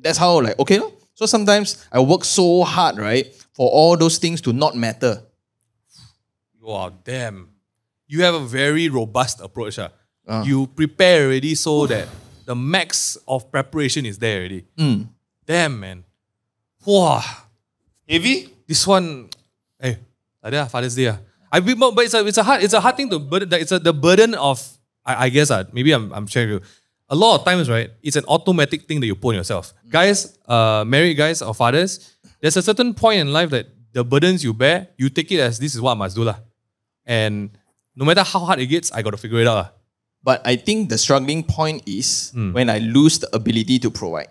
that's how like okay, lor. So sometimes I work so hard, right, for all those things to not matter. Wow, damn. You have a very robust approach. You prepare already so that the max of preparation is there already. Damn, man. Wow. Heavy? This one, hey, Father's Day. But it's a hard thing to burden. It's the burden of, I guess, maybe I'm sharing with you. A lot of times, right, it's an automatic thing that you put on yourself. Guys, married guys or fathers, there's a certain point in life that the burdens you bear, you take it as this is what I must do. And no matter how hard it gets, I got to figure it out. But I think the struggling point is when I lose the ability to provide.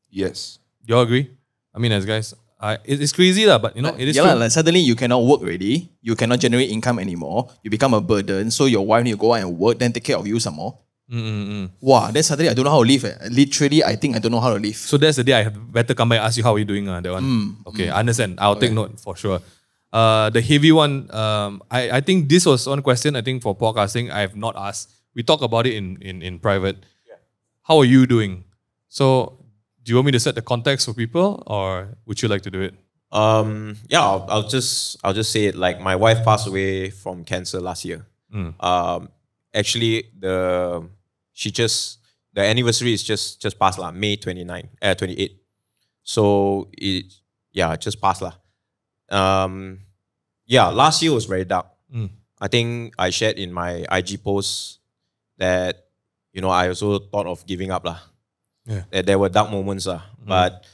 Yes. Do you all agree? I mean, as guys, it's crazy, but you know, it is true. Like suddenly you cannot work already. You cannot generate income anymore. You become a burden. So your wife need to go out and work, then take care of you some more. Wow, then suddenly I don't know how to live. Literally, I think I don't know how to live. So that's the day I have better come back and ask you how are you doing that one. Okay, I understand. I'll take note for sure. The heavy one, I think this was one question I think for podcasting I have not asked. We talk about it in private. Yeah. How are you doing? So do you want me to set the context for people or would you like to do it? Yeah, I'll just say it like my wife passed away from cancer last year. Actually the anniversary is just passed May 28. So it just passed last year was very dark. I think I shared in my IG post that, you know, I also thought of giving up Yeah. That there were dark moments But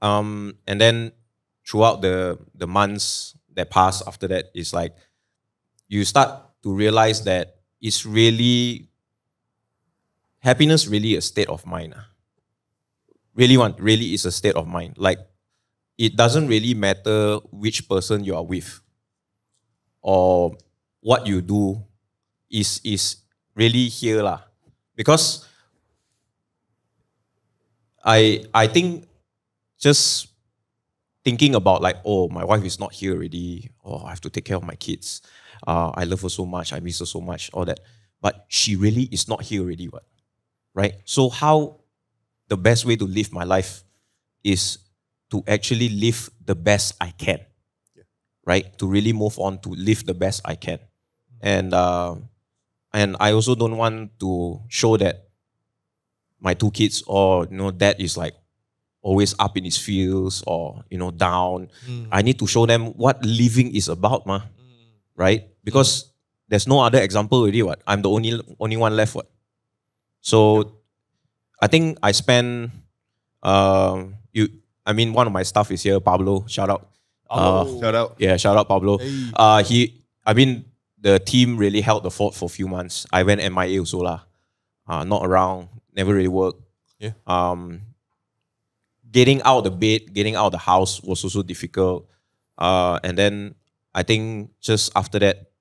and then throughout the months that passed after that, it's like you start to realize that it's really happiness really a state of mind. Really is a state of mind. Like it doesn't really matter which person you are with or what you do is really here because I think just thinking about like, oh, my wife is not here already, oh, I have to take care of my kids, I love her so much, I miss her so much, all that, but she really is not here already, right? So how the best way to live my life is to actually live the best I can, right? To really move on to live the best I can. And I also don't want to show that my 2 kids or, you know, dad is like, always up in his fields or, down. I need to show them what living is about, right? Because there's no other example already, what? I'm the only one left, what? So I think I spend, one of my staff is here, Pablo, shout out. Shout out. Yeah, shout out Pablo. The team really held the fort for a few months. I went MIA also lah. Not around, never really worked. Yeah. Getting out of the bed, getting out of the house was also difficult. And then I think just after that,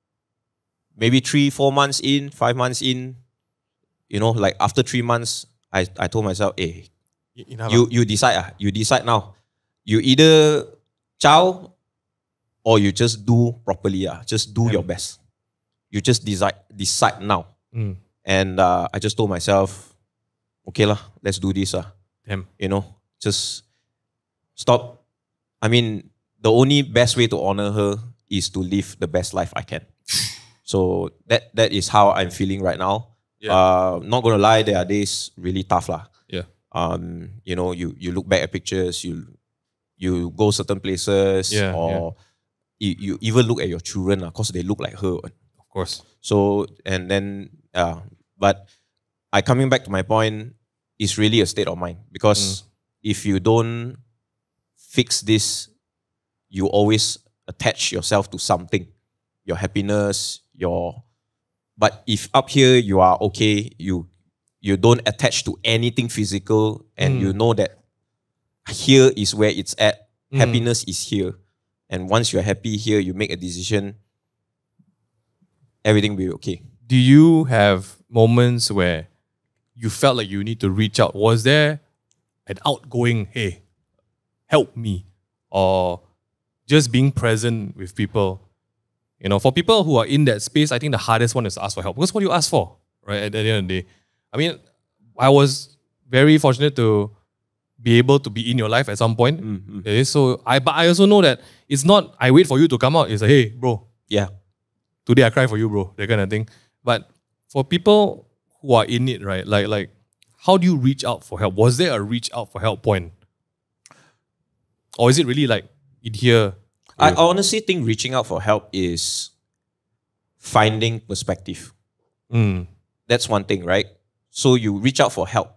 maybe 3-4 months in, 5 months in, like after 3 months, I told myself, hey, you decide. You decide now. You either chow or you just do properly. Just do your best. You just decide now. And I just told myself, okay lah, let's do this. Just stop. I mean, the only best way to honor her is to live the best life I can. So that is how I'm feeling right now. Yeah. Not gonna lie, there are days really tough lah. Yeah. You look back at pictures, you go certain places, you even look at your children because they look like her. Of course. So and then but coming back to my point, it's really a state of mind because if you don't fix this, you always attach yourself to something, your happiness, but if up here you are okay, you don't attach to anything physical and you know that here is where it's at, happiness is here. And once you're happy here, you make a decision, everything will be okay. Do you have moments where you felt like you need to reach out? Was there an outgoing, hey, help me? Or just being present with people? For people who are in that space, I think the hardest one is to ask for help. Because what do you ask for, right? At the end of the day. I mean, I was very fortunate to be able to be in your life at some point. Okay, but I also know that it's not, I wait for you to come out. It's like, hey, bro. Yeah. Today I cry for you, bro. That kind of thing. But for people who are in it, right? Like, how do you reach out for help? Was there a reach out for help point? Or is it really like, in here? I honestly think reaching out for help is finding perspective. That's one thing, right? So you reach out for help.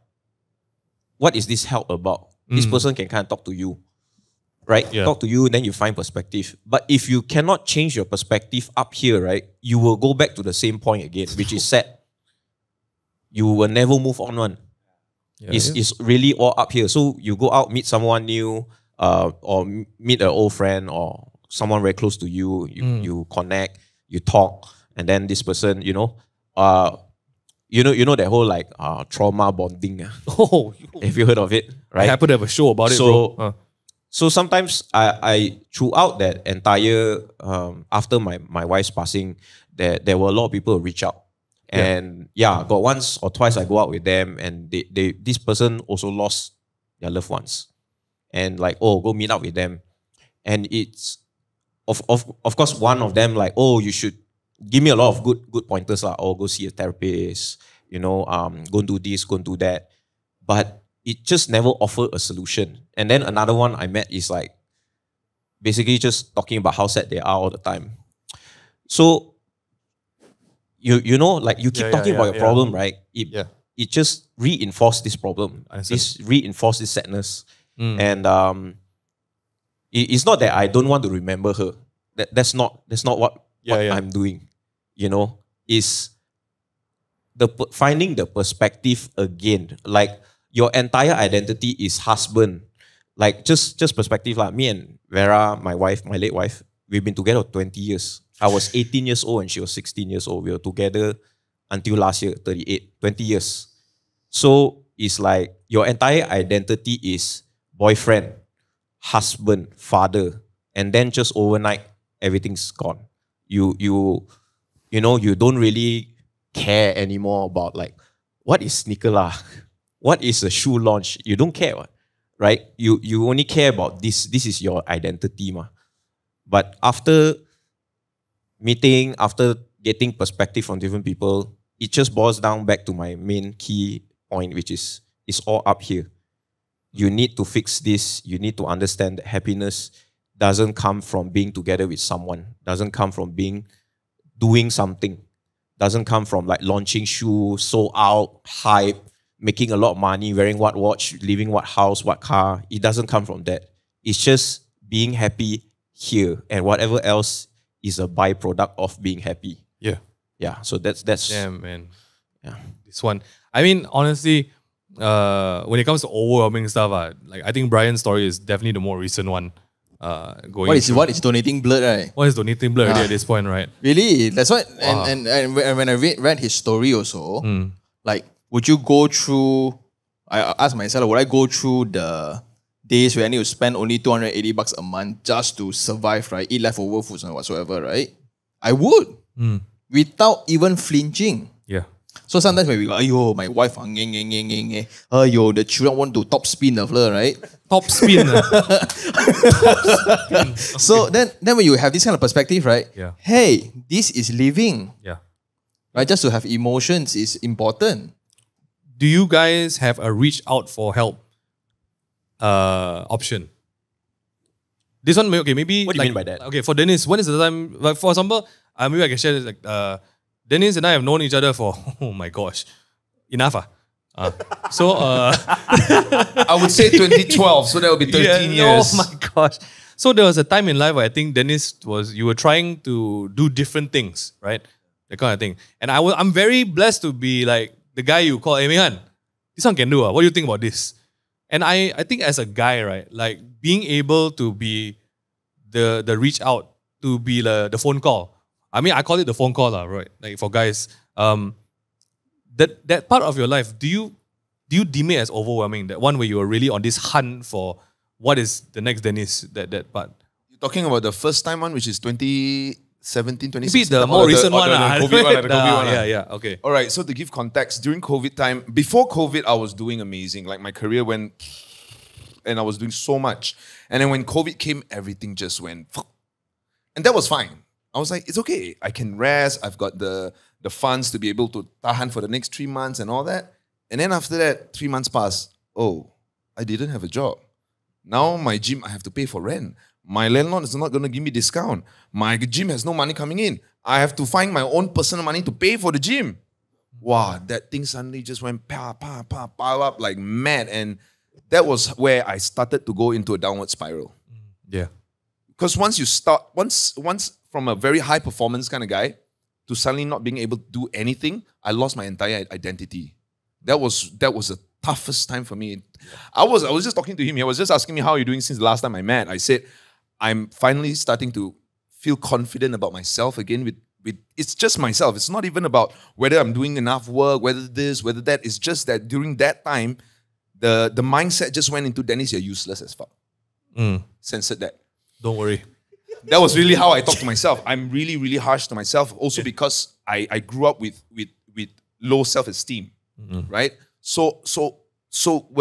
What is this help about? This person can kind of talk to you, right? Yeah. Talk to you, then you find perspective. But if you cannot change your perspective up here, right, you will go back to the same point again, which is sad. You will never move on one. Yeah, it's really all up here. So you go out, meet someone new, or meet an old friend or someone very close to you. You connect, you talk, and then this person, you know that whole like trauma bonding. Oh, have you heard of it? Right. I happen to have a show about it, bro. So sometimes I throughout that entire after my wife's passing, there were a lot of people who reach out. And got once or twice I go out with them, and this person also lost their loved ones, and like, oh, go meet up with them, and it's of course one of them like, oh, you should give me a lot of good pointers lah, or go see a therapist, go and do this, go and do that, but it just never offered a solution. And then another one I met is like basically just talking about how sad they are all the time. So you know, like you keep talking about your problem, right? It just reinforced this problem. This reinforced this sadness. And it's not that I don't want to remember her. That's not what I'm doing. Is finding the perspective again. Like your entire identity is husband. Like just perspective. Like me and Vera, my wife, my late wife, we've been together 20 years. I was 18 years old and she was 16 years old. We were together until last year, 38, 20 years. So it's like your entire identity is boyfriend, husband, father, and then just overnight, everything's gone. You don't really care anymore about like, what is sneaker lah? What is a shoe launch? You don't care, right? You only care about this. This is your identity, ma. But after meeting, after getting perspective from different people, it just boils down back to my main key point, which is it's all up here. You need to fix this. You need to understand that happiness doesn't come from being together with someone. Doesn't come from doing something. Doesn't come from like launching shoes, sold out, hype, making a lot of money, wearing what watch, living what house, what car. It doesn't come from that. It's just being happy here, and whatever else is a byproduct of being happy. Yeah. Yeah. So that's Yeah, man. yeah. This one. I mean, honestly, when it comes to overwhelming stuff, like I think Brian's story is definitely the more recent one. Going What is donating blood, right? What is donating blood already at this point, right? Really? That's what. And when I read his story also, like, would you go through? I asked myself, would I go through the days where I need to spend only $280 a month just to survive, right? Eat leftover foods and whatsoever, right? I would, without even flinching. Yeah. So sometimes when we go, ayo, my wife, ayo, the children want to top spin the floor, right? Top spin. So then when you have this kind of perspective, right? Yeah. Hey, this is living. Yeah. Right? Just to have emotions is important. Do you guys have a reach out for help option? This one, okay, maybe. What do you mean by that? Okay, for Dennis, when is the time? Like, for example, maybe I can share this. Like, Dennis and I have known each other for, oh my gosh, enough. I would say 2012, so that would be 13 years. Oh my gosh. So there was a time in life where I think Dennis you were trying to do different things, right? That kind of thing. And I'm very blessed to be like the guy you call, hey, Ming Han, this one can do. What do you think about this? And I think as a guy, right, like being able to be the reach out, to be the phone call. I mean, I call it the phone call, right? Like for guys, that part of your life, do you deem it as overwhelming? That one where you are really on this hunt for what is the next Dennis, that part? You're talking about the first time one, which is 2017, 2016? Maybe the more recent one. The COVID one. The COVID one. Yeah, okay. All right, so to give context, during COVID time, before COVID, I was doing amazing. Like my career went, and I was doing so much. And then when COVID came, everything just went, and that was fine. I was like, it's okay. I can rest. I've got the funds to be able to tahan for the next 3 months and all that. And then after that, 3 months passed. Oh, I didn't have a job. Now my gym, I have to pay for rent. My landlord is not going to give me discount. My gym has no money coming in. I have to find my own personal money to pay for the gym. Wow, that thing suddenly just went pile up like mad. And that was where I started to go into a downward spiral. Yeah. Because once you start, once from a very high performance kind of guy to suddenly not being able to do anything, I lost my entire identity. That was the toughest time for me. I was just talking to him. He was just asking me, how are you doing since the last time I met? I said, I'm finally starting to feel confident about myself again with it's just myself. It's not even about whether I'm doing enough work, whether this, whether that. It's just that during that time, the mindset just went into, Dennis, you're useless as fuck. Censored that. Don't worry. That was really how I talk to myself. I'm really, really harsh to myself. Also because I grew up with low self-esteem, right? So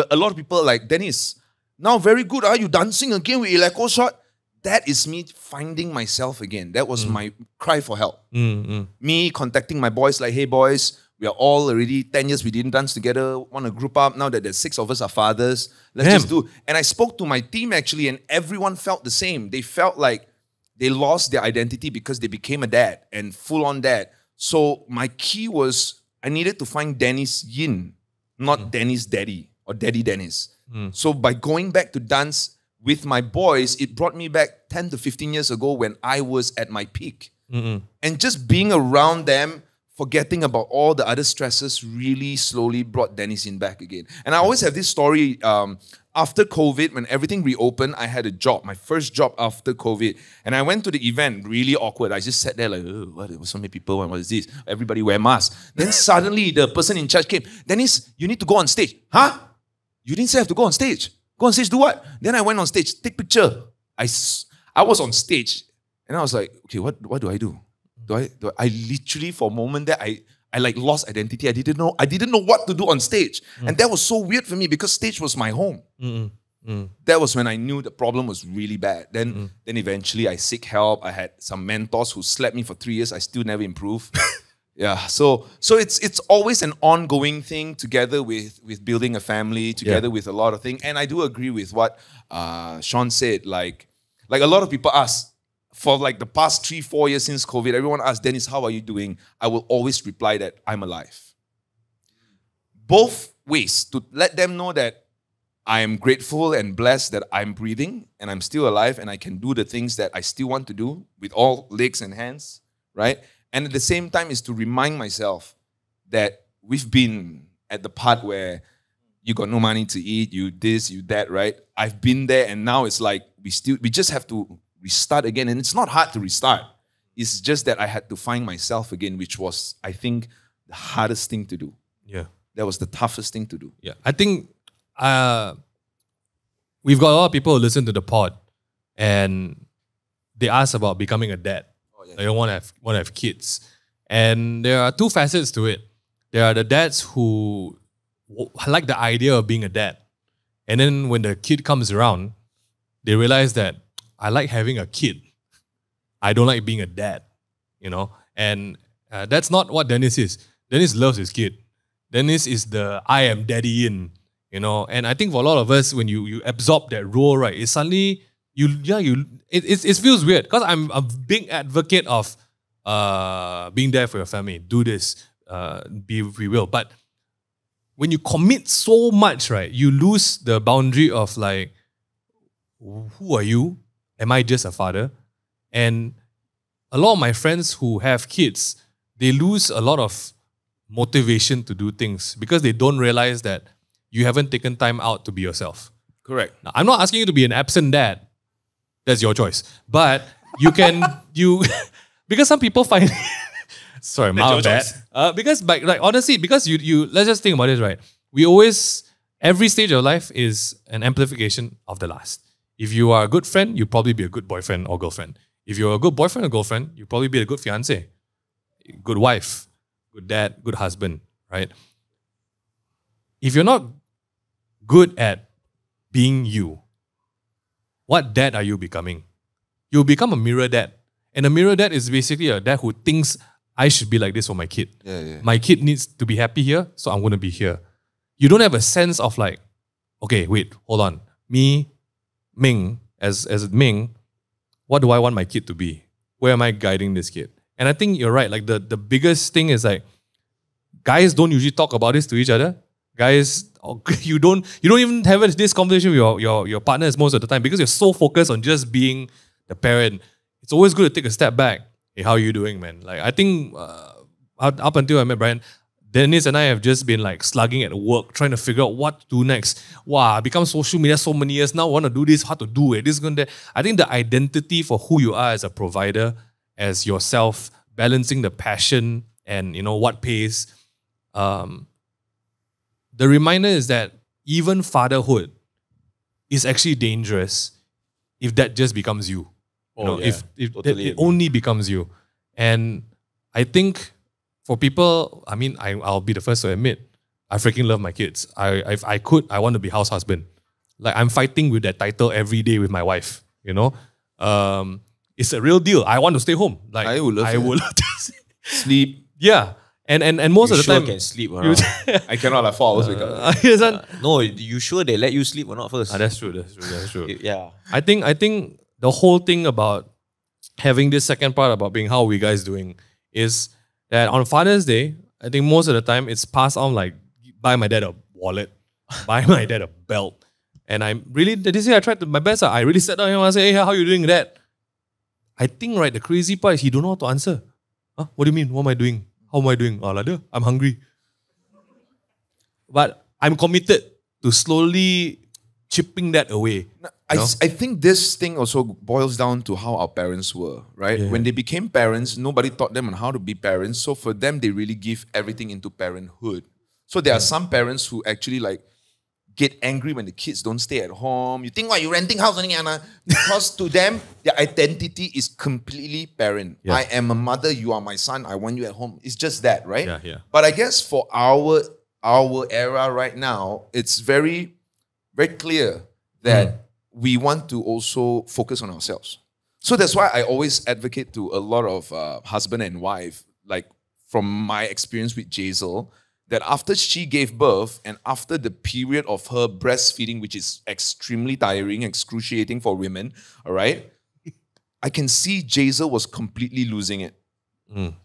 a lot of people are like, Dennis, now very good. Are you dancing again with Electro Shot? That is me finding myself again. That was my cry for help. Me contacting my boys like, hey boys, we are all already 10 years we didn't dance together, want to group up. Now that there's 6 of us are fathers, let's just do. And I spoke to my team actually, and everyone felt the same. They felt like they lost their identity because they became a dad and full on dad. So my key was I needed to find Dennis Yin, not Dennis Daddy or Daddy Dennis. So by going back to dance with my boys, it brought me back 10 to 15 years ago when I was at my peak. And just being around them, forgetting about all the other stresses really slowly brought Dennis in back again. And I always have this story, after COVID, when everything reopened, I had a job, my first job after COVID. And I went to the event, really awkward. I just sat there like, oh, what, so many people, what is this? Everybody wear masks. Then suddenly the person in charge came, Dennis, you need to go on stage. Huh? You didn't say I have to go on stage. Go on stage, do what? Then I went on stage, take picture. I was on stage and I was like, okay, what do I do? I literally for a moment there, I like lost identity. I didn't know what to do on stage. And that was so weird for me because stage was my home. That was when I knew the problem was really bad. Then eventually I seek help. I had some mentors who slapped me for 3 years. I still never improved. Yeah, so it's always an ongoing thing together with building a family, together with a lot of things. And I do agree with what Sean said. Like a lot of people ask for like the past 3-4 years since COVID, everyone asks, Dennis, how are you doing? I will always reply that I'm alive. Both ways, to let them know that I am grateful and blessed that I'm breathing and I'm still alive and I can do the things that I still want to do with all legs and hands, right? And at the same time is to remind myself that we've been at the part where you got no money to eat, you this, you that, right? I've been there, and now it's like we just have to restart again. And it's not hard to restart. It's just that I had to find myself again, which was, I think, the hardest thing to do. Yeah. That was the toughest thing to do. Yeah. I think we've got a lot of people who listen to the pod and they ask about becoming a dad. They want to have kids. And there are two facets to it. There are the dads who like the idea of being a dad. And then when the kid comes around, they realize that I like having a kid. I don't like being a dad, you know. And that's not what Dennis is. Dennis loves his kid. Dennis is the I am daddy in, you know. And I think for a lot of us, when you absorb that role, right, it suddenly it feels weird, because I'm a big advocate of being there for your family. Do this, we will. But when you commit so much, right, you lose the boundary of like, who are you? Am I just a father? And a lot of my friends who have kids, they lose a lot of motivation to do things because they don't realize that you haven't taken time out to be yourself. Correct. Now, I'm not asking you to be an absent dad. That's your choice. But you can, because some people find, sorry, my bad. Because like honestly, because you let's just think about this, right? We always, every stage of life is an amplification of the last. If you are a good friend, you'll probably be a good boyfriend or girlfriend. If you're a good boyfriend or girlfriend, you'll probably be a good fiance, good wife, good dad, good husband, right? If you're not good at being you, what dad are you becoming? You'll become a mirror dad. And a mirror dad is basically a dad who thinks, I should be like this for my kid. My kid needs to be happy here, so I'm going to be here. You don't have a sense of like, okay, wait, hold on. Me, Ming, as Ming, what do I want my kid to be? Where am I guiding this kid? And I think you're right. Like the biggest thing is like, guys don't usually talk about this to each other. Guys, you don't even have this conversation with your partners most of the time because you're so focused on just being the parent. It's always good to take a step back. Hey, how are you doing, man? Like I think up until I met Bryan, Dennis and I have just been like slugging at work, trying to figure out what to do next. Wow, I become social media so many years now. I want to do this, how to do it. This, that. I think the identity for who you are as a provider, as yourself, balancing the passion and what pays. The reminder is that even fatherhood is actually dangerous if that just becomes you. If totally it only becomes you. And I think for people, I mean, I'll be the first to admit, I freaking love my kids. If I could, I want to be house husband. Like I'm fighting with that title every day with my wife, It's a real deal. I want to stay home. Like I would love to sleep. Yeah. And most of the time can sleep or not? I cannot like 4 hours wake up. No, you sure they let you sleep or not first? That's true. Yeah. I think the whole thing about having this second part about being how we guys doing is that on Father's Day, I think most of the time it's passed on like buy my dad a wallet, buy my dad a belt. And I really, this year I tried my best. I really sat down and I said, hey, how are you doing that? I think, right, the crazy part is he don't know how to answer. Huh? What do you mean? What am I doing? How am I doing? Oh, ladder, I'm hungry. But I'm committed to slowly chipping that away. I think this thing also boils down to how our parents were, right? Yeah. When they became parents, nobody taught them on how to be parents. So for them, they really give everything into parenthood. So there are some parents who actually like get angry when the kids don't stay at home. You think, why you renting house only, Anna? Because to them, their identity is completely parent. Yeah. I am a mother, you are my son, I want you at home. It's just that, right? Yeah. But I guess for our era right now, it's very, very clear that we want to also focus on ourselves. So that's why I always advocate to a lot of husband and wife, like from my experience with Jazel that after she gave birth and after the period of her breastfeeding, which is extremely tiring, excruciating for women, all right, I can see Jazel was completely losing it.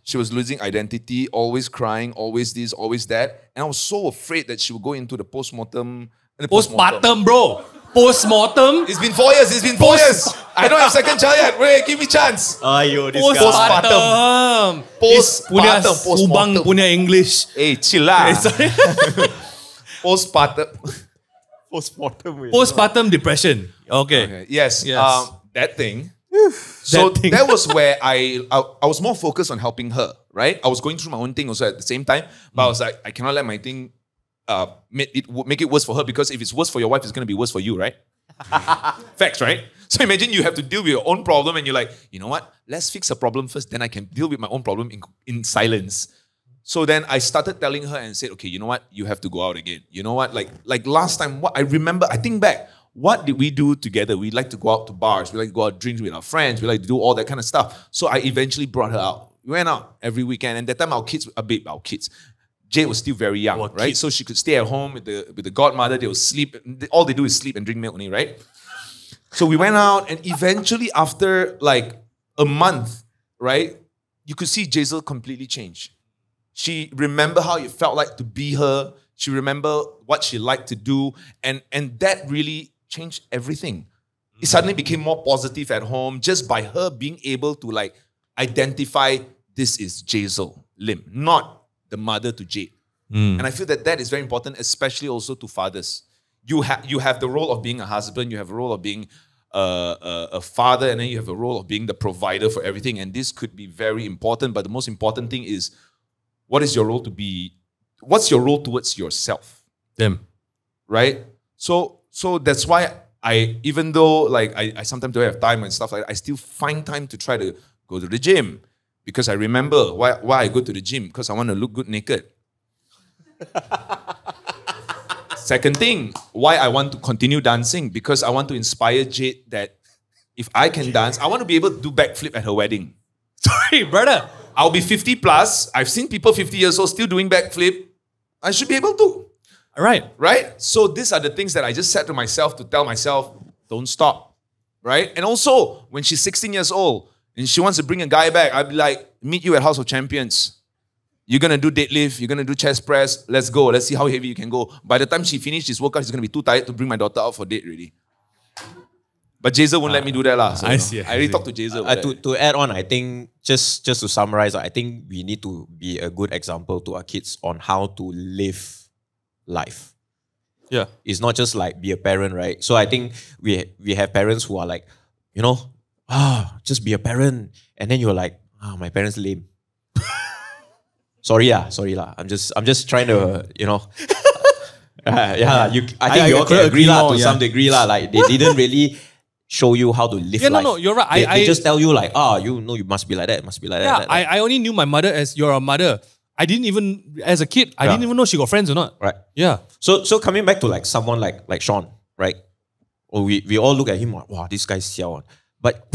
She was losing identity, always crying, always this, always that. And I was so afraid that she would go into the postmortem. Postpartum, bro. Postmortem. It's been 4 years. It's been 4 years. I don't have second child yet. Wait, give me chance. Ayo, this Postpartum. Postpartum. Subang punya English. Hey, chill lah. Sorry. Postpartum. Postpartum depression. Okay. Yes. Yes. That thing. So that was where I was more focused on helping her, right? I was going through my own thing also at the same time, but I was like, I cannot let my thing make it worse for her, because if it's worse for your wife, it's going to be worse for you, right? Facts, right? So imagine you have to deal with your own problem and you're like, you know what? Let's fix a problem first, then I can deal with my own problem in silence. So then I started telling her and said, okay, you know what? You have to go out again. You know what? Like last time, what I remember, I think back, what did we do together? We like to go out to bars. We like to go out drinks with our friends. We like to do all that kind of stuff. So I eventually brought her out. We went out every weekend. And that time our kids. Jade was still very young, right? Kid. So she could stay at home with the godmother. They would sleep. All they do is sleep and drink milk only, right? So we went out, and eventually after like a month, right, you could see Jazel completely change. She remembered how it felt like to be her. She remembered what she liked to do. And that really changed everything. It suddenly became more positive at home just by her being able to like identify this is Jazel Lim, not the mother to Jade. And I feel that is very important, especially also to fathers. You have the role of being a husband, you have a role of being a father, and then you have a role of being the provider for everything. And this could be very important, but the most important thing is, what is your role to be? What's your role towards yourself? Them. Right? So that's why even though like I sometimes don't have time and stuff like that, I still find time to try to go to the gym. Because I remember why I go to the gym, because I want to look good naked. Second thing, why I want to continue dancing, because I want to inspire Jade that if I can dance, I want to be able to do backflip at her wedding. Sorry, brother. I'll be 50 plus. I've seen people 50 years old still doing backflip. I should be able to. All right. Right? So these are the things that I just said to myself to tell myself, don't stop. Right? And also, when she's 16 years old, and she wants to bring a guy back, I'd be like, meet you at House of Champions. You're going to do deadlift. You're going to do chest press. Let's go. Let's see how heavy you can go. By the time she finishes this workout, she's going to be too tired to bring my daughter out for date already. But Jazel won't let me do that. So, I see. I already talked to Jazel. To add on, I think, just to summarize, I think we need to be a good example to our kids on how to live life. Yeah. It's not just like be a parent, right? So I think we have parents who are like, you know, just be a parent. And then you're like, my parents lame. sorry lah. I'm just trying to, you know. I think you all can agree to some degree lah. Like they didn't really show you how to live life. No, you're right. They just tell you like, you must be like that, must be like that. I only knew my mother as you're a mother. I didn't even, as a kid, I didn't even know she got friends or not. Right. Yeah. So coming back to like someone like Sean, right? Or we all look at him like, wow, this guy's xiao. But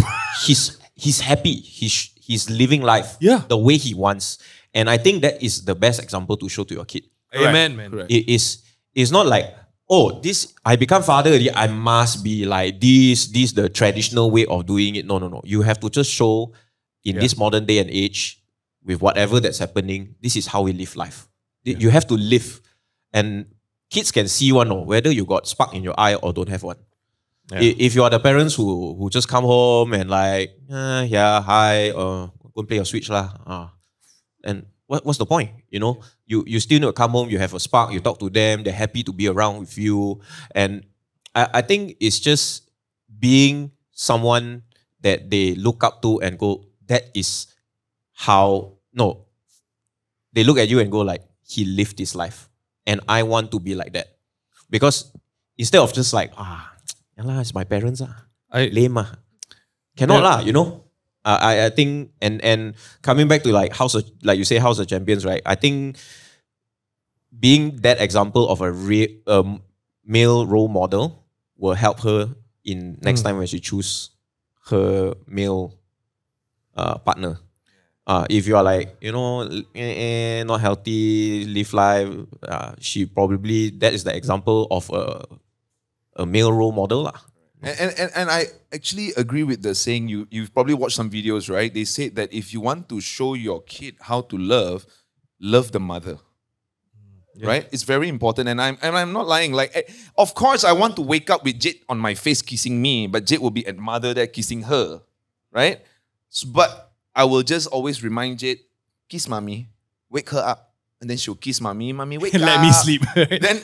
he's happy. He's living life the way he wants. And I think that is the best example to show to your kid. Amen, man. It's not like, I become father already, I must be like this the traditional way of doing it. No. You have to just show in this modern day and age, with whatever that's happening, this is how we live life. You have to live. And kids can see one, whether you got spark in your eye or don't have one. Yeah. If you are the parents who just come home and like, hi, go and play your Switch lah. And what's the point? You know, you still need to come home, you have a spark, you talk to them, they're happy to be around with you. And I think it's just being someone that they look up to and go, that is how, they look at you and go like, he lived his life. And I want to be like that. Because instead of just like, it's my parents. Lame. Cannot lah, you know. I think, and coming back to like like you say, House of Champions, right? I think being that example of a male role model will help her in next time when she choose her male partner. If you are like, you know, not healthy, live life, she probably, that is the example of a male role model lah. And I actually agree with the saying, you've probably watched some videos, right? They say that if you want to show your kid how to love the mother. Yeah. Right? It's very important, and I'm not lying. Like, of course, I want to wake up with Jade on my face kissing me, but Jade will be at mother there kissing her, right? But I will just always remind Jade, kiss mommy, wake her up, and then she'll kiss mommy, wake up. Let me sleep. then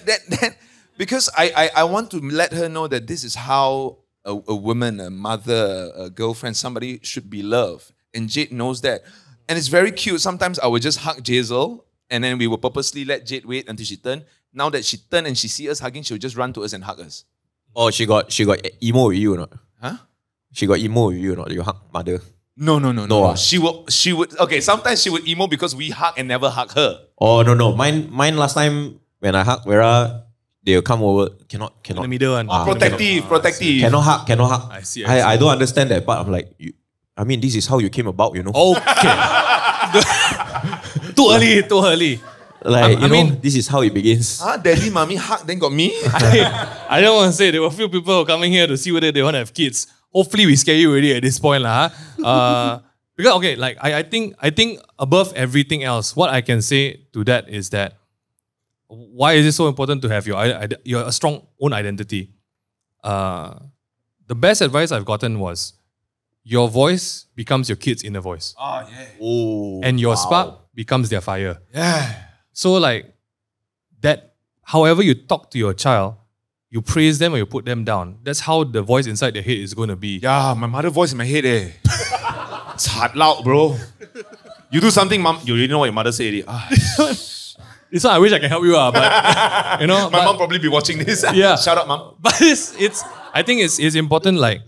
because I want to let her know that this is how a woman, a mother, a girlfriend, somebody should be loved, and Jade knows that, and it's very cute. Sometimes I would just hug Jazel. And then we will purposely let Jade wait until she turn. Now that she turn and she see us hugging, she'll just run to us and hug us. Oh, she got emo with you or not? Huh? She got emo with you or not? You hug mother? No. She would. Okay, sometimes she would emo because we hug and never hug her. Oh no. Mine last time when I hug Vera, they'll come over. Cannot. In the middle one. Protective. Cannot hug. I see. I don't understand that part. I'm like, this is how you came about, you know. Okay. Too early. Like, you know, this is how it begins. Daddy, mommy hug, then got me. I don't want to say there were a few people coming here to see whether they want to have kids. Hopefully we scare you already at this point, lah. Because okay, like I think above everything else, what I can say to that is that why is it so important to have your strong own identity? The best advice I've gotten was your voice becomes your kid's inner voice. Oh yeah. Oh, and your spark becomes their fire. Yeah. So like that, however you talk to your child, you praise them or you put them down. That's how the voice inside their head is going to be. Yeah, my mother voice in my head It's hard loud, bro. You do something, mom, you already know what your mother said. This one I wish I can help you but you know. My mom probably be watching this. Yeah. Shout out, mom. But I think it's important, like,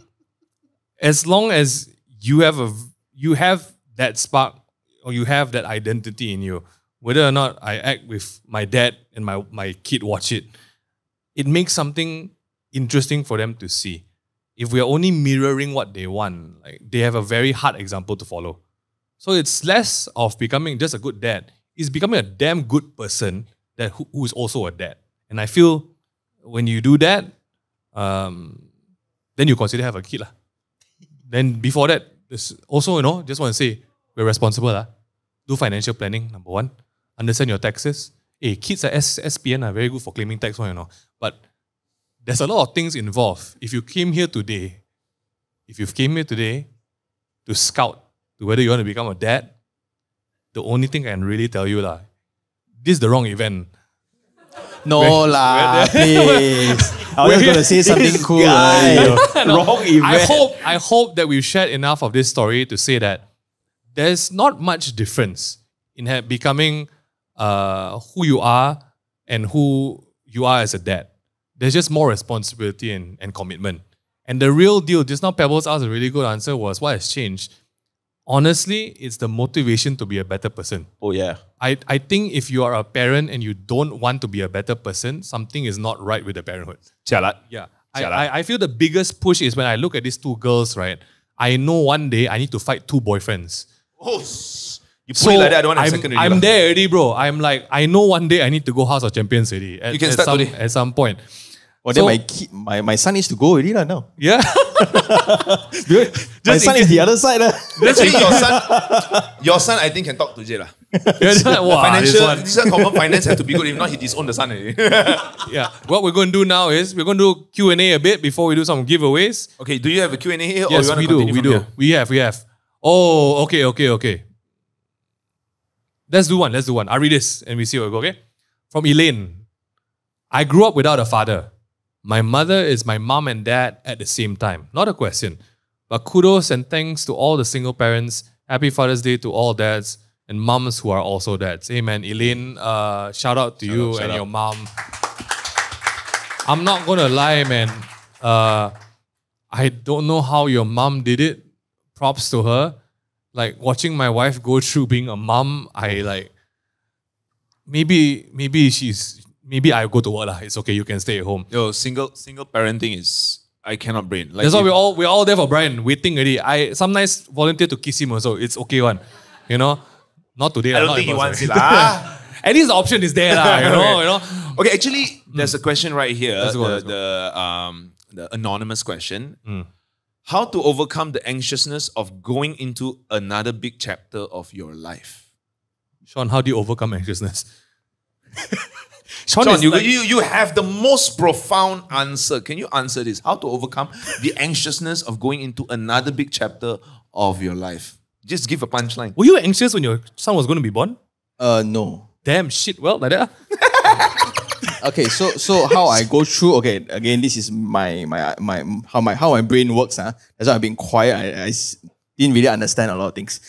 as long as you have that spark or you have that identity in you, whether or not I act with my dad and my kid watch it, it makes something interesting for them to see. If we are only mirroring what they want, like, they have a very hard example to follow. So it's less of becoming just a good dad. It's becoming a damn good person who is also a dad. And I feel when you do that, then you consider have a kid lah. Then before that, also, you know, just want to say, we're responsible. Do financial planning, number one. Understand your taxes. Kids at SPN are very good for claiming tax, you know. But there's a lot of things involved. If you've came here today to scout to whether you want to become a dad, the only thing I can really tell you this is the wrong event. No lah, please. I was going to say something cool. Wrong event. I hope that we've shared enough of this story to say that there's not much difference in becoming who you are and who you are as a dad. There's just more responsibility and commitment. And the real deal, just now Pebbles asked a really good answer, was what has changed. Honestly, it's the motivation to be a better person. Oh yeah. I think if you are a parent and you don't want to be a better person, something is not right with the parenthood. Jialat. Yeah. I feel the biggest push is when I look at these two girls, right? I know one day I need to fight two boyfriends. Oh, you put it like that, I don't want to have second already. I'm there already, bro. I'm like, I know one day I need to go House of Champions already. You can start today. At some point. Well, then my son needs to go already now. Yeah. My son is the other side. Your son, I think, can talk to Jay. Wow, this one common finance has to be good. If not, he disown the son already. Yeah. What we're going to do now is we're going to do Q&A a bit before we do some giveaways. Okay, do you have a Q&A here? Yes, or we do. We have. Oh, okay. Let's do one. I'll read this and we see where we go, okay? From Elaine. I grew up without a father. My mother is my mom and dad at the same time. Not a question. But kudos and thanks to all the single parents. Happy Father's Day to all dads and moms who are also dads. Amen. Elaine, shout out to you and your mom. I'm not going to lie, man. I don't know how your mom did it. Props to her. Like, watching my wife go through being a mom, maybe I go to work lah. It's okay, you can stay at home. Yo, single parenting is, I cannot brain. Like, that's why we're all there for Brian, waiting already. I sometimes volunteer to kiss him also. It's okay one. You know, not today. I don't not think he wants it. impossible. At least the option is there, lah. You know. Okay, actually, there's a question right here. Let's go. The anonymous question. How to overcome the anxiousness of going into another big chapter of your life? Sean, how do you overcome anxiousness? Sean, you have the most profound answer. Can you answer this? How to overcome the anxiousness of going into another big chapter of your life? Just give a punchline. Were you anxious when your son was going to be born? No. Damn shit. Well, like that. Okay, so how I go through, okay, again, this is how my brain works. That's why I've been quiet. I didn't really understand a lot of things.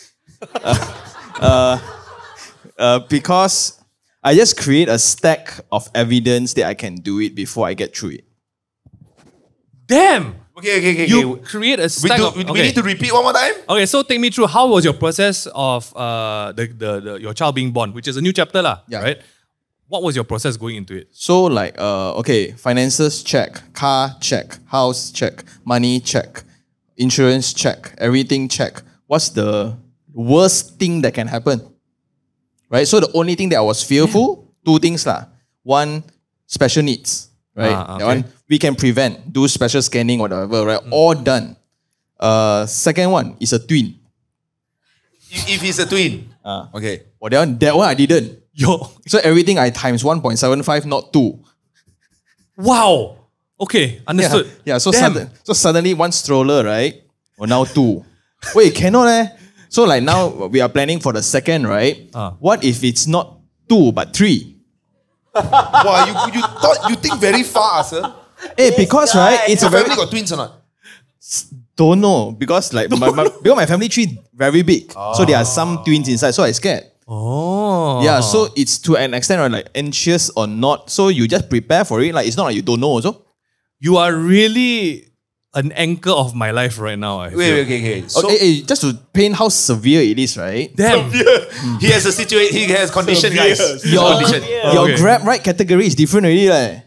Because I just create a stack of evidence that I can do it before I get through it. Damn. Okay. You create a stack We need to repeat one more time. Okay, so take me through how was your process of your child being born, which is a new chapter lah, Yeah. right? What was your process going into it? So like, okay, finances check, car check, house check, money check, insurance check, everything check. What's the worst thing that can happen? Right? So the only thing that I was fearful, two things lah. One, special needs, right? Okay. That one, we can prevent, do special scanning or whatever, right? All done. Second one is a twin. If he's a twin. Okay. Oh, that one I didn't. Yo. So everything I times 1.75, not 2. Wow. Okay, understood. Yeah, so, Damn. suddenly one stroller, right? Oh, now 2. Wait, cannot eh? So like now we are planning for the second, right? What if it's not 2 but 3? Wow, you think very fast, huh? Hey, because right, it's Your a very family got twins or not? don't know because like because my family tree very big, so there are some twins inside. So I scared. Oh. Yeah, so it's to an extent right, like anxious or not. So you just prepare for it. Like it's not like you don't know also. You are really an anchor of my life right now. I feel. Wait, okay. So Okay, just to paint how severe it is, right? Damn. he has a situation. He has condition, guys. Your Okay. Grab right category is different already, like.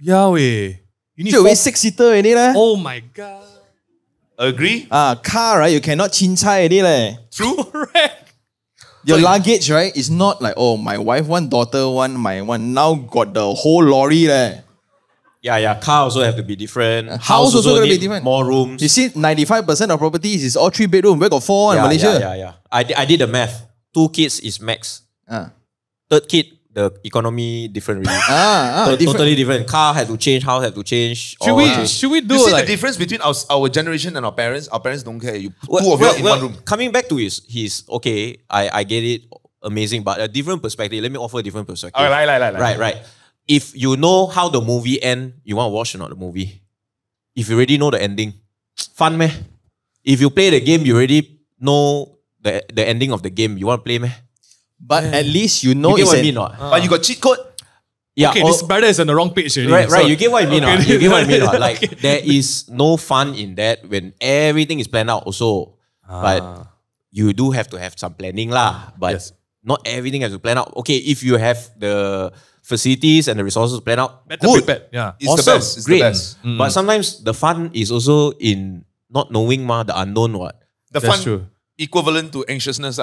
Yahweh. You need You always 6-seater already, like. Oh my god. Agree? Car right, you cannot chin chai already, like. True. Correct. Your luggage right is not like my wife one, daughter one, my one. Now got the whole lorry, like. Yeah. Car also have to be different. House also gonna be need different. More rooms. You see, 95% of properties is all 3-bedroom. Where got 4 in Malaysia? Yeah. I did the math. 2 kids is max. Ah. Third kid, the economy different really. Different. Totally different. Car had to change, house had to change. Should we do You see like the difference between our generation and our parents? Our parents don't care. You put two of you in one room. Coming back to his okay, I get it, amazing, but a different perspective. Let me offer a different perspective. Right. If you know how the movie end, you want to watch or not the movie? If you already know the ending, fun meh? If you play the game, you already know the ending of the game. You want to play meh? But at least you know You get it's what I an- mean, not? But you got cheat code. Yeah. okay, this brother is on the wrong page already. Right. So- You get what I mean, Okay. not? You get what I mean, not? Like Okay. there is no fun in that when everything is planned out. Also, but you do have to have some planning lah. But Yes. not everything has to plan out. Okay, if you have the facilities and the resources to plan out, Better good. prepared. Yeah. It's the Awesome, best. It's great. the best. But sometimes the fun is also in not knowing the unknown. What The That's fun true. equivalent to anxiousness.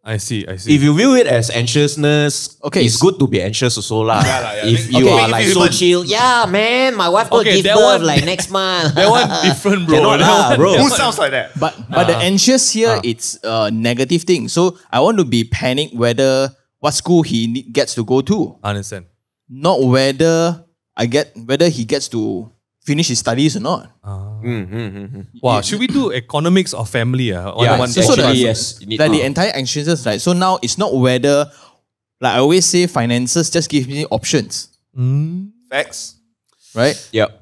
I see. if you view it as anxiousness? Okay, it's good to be anxious also lah. Yeah. If you Okay. are like so chill, Yeah, man, my wife gonna Okay, give that birth one- like next month. That one different, bro. Cannot That lah, one- bro. Who sounds like that? But the anxious here, it's a negative thing. So I want to be panicked whether what school he gets to go to, Understand. not whether he gets to finish his studies or not. Wow. Should we do economics of family? On Yeah, one so portion? actually, yes. You need Like to. the entire anxiousness, right? So now it's not whether, like I always say, finances just give me options, Facts. right? Yep.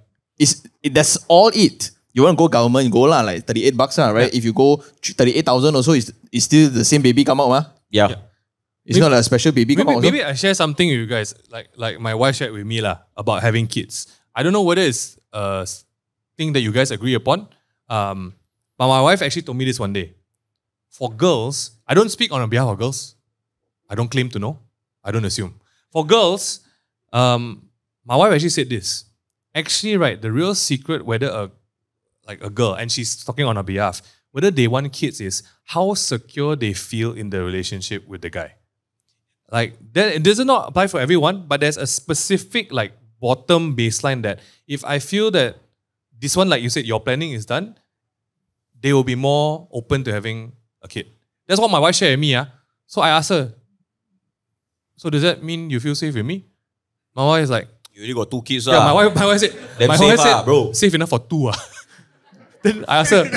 That's all it. You want to go government, you go lah, like $38 lah, right? If you go 38,000 also, it's still the same baby come out, ma. Yeah. It's not like a special baby come out also. Maybe I share something with you guys, like my wife shared with me lah about having kids. I don't know whether it's a thing that you guys agree upon. But my wife actually told me this one day. For girls, I don't speak on behalf of girls. I don't claim to know. I don't assume. For girls, my wife actually said this. Actually, right, the real secret whether a girl, and she's talking on her behalf, whether they want kids is how secure they feel in the relationship with the guy. Like, that, it does not apply for everyone, but there's a specific like bottom baseline that if I feel that this one, like you said, your planning is done, they will be more open to having a kid. That's what my wife shared with me. So I asked her, so does that mean you feel safe with me? My wife is like, You already got 2 kids. yeah, my wife said, Damn safe, bro. safe enough for 2. Then I asked her,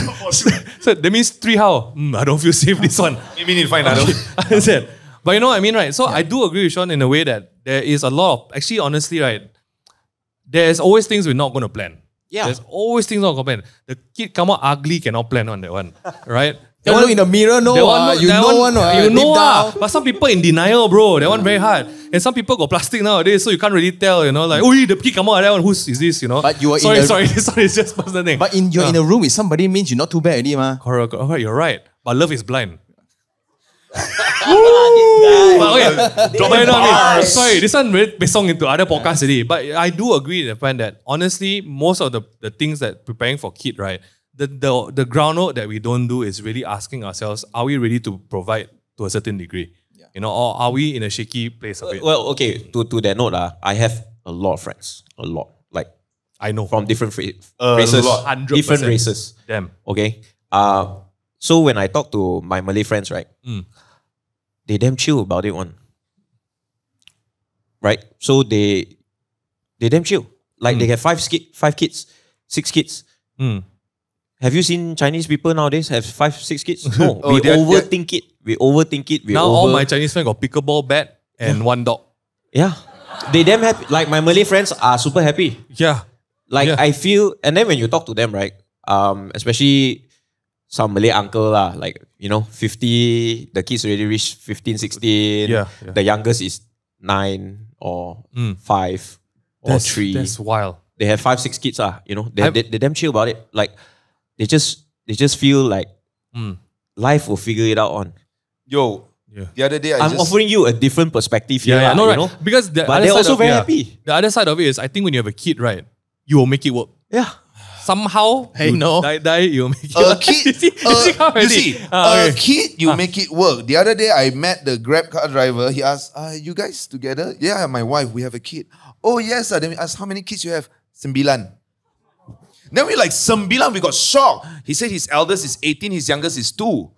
so that means 3 how? I don't feel safe this one. You mean you find out? I said, but you know what I mean, right? So I do agree with Sean in a way that there is a lot of, actually, honestly, right, there's always things we're not going to plan. Yeah. There's always things not going to plan. The kid come out ugly, cannot plan on that one, right? That one look in the mirror, no. You know one. You know, but some people in denial, bro. That one very hard. And some people got plastic nowadays, so you can't really tell, you know, like, oh, the kid come out, that one, who's is this, you know? But you are sorry, it's just personal thing. But you're in a room with somebody means you're not too bad already, ma. Correct, you're right. But love is blind. But okay, but you know what I mean? Sorry, this one really besong into other podcasts already. But I do agree with the point that honestly, most of the things that preparing for kid, right? The ground note that we don't do is really asking ourselves, are we ready to provide to a certain degree? Yeah. You know, or are we in a shaky place of it? Well, okay, to that note, I have a lot of friends. A lot. Like, I know. from different races. 100%. Different races. Damn. Okay. So when I talk to my Malay friends, right, they damn chill about it one. Right? So they damn chill. Like they have 5 kids, 6 kids. Have you seen Chinese people nowadays have 5, 6 kids? No, we overthink it. We overthink it. Now all my Chinese friends got pickleball bat and 1 dog. Yeah. They damn happy. Like my Malay friends are super happy. Yeah. Like I feel, and then when you talk to them, right, especially some Malay uncle lah, like, you know, 50, the kids already reached 15, 16. Yeah. The youngest is 9 or 5 or 3. That's wild. They have 5, 6 kids, you know. They damn chill about it. Like, they just feel like life will figure it out on. Yo, the other day I'm offering you a different perspective here. Yeah, no, you right. know? Because but they're also very happy. The other side of it is, I think when you have a kid, right, you will make it work. Yeah. Somehow, Hey, you no. die, you'll make it A work. kid, You see, a kid, you make it work. The other day, I met the Grab car driver. He asked, you guys together? Yeah, my wife, we have a kid. Oh, yes. Then we asked, how many kids you have? 9. Then we like, 9, we got shocked. He said his eldest is 18, his youngest is 2.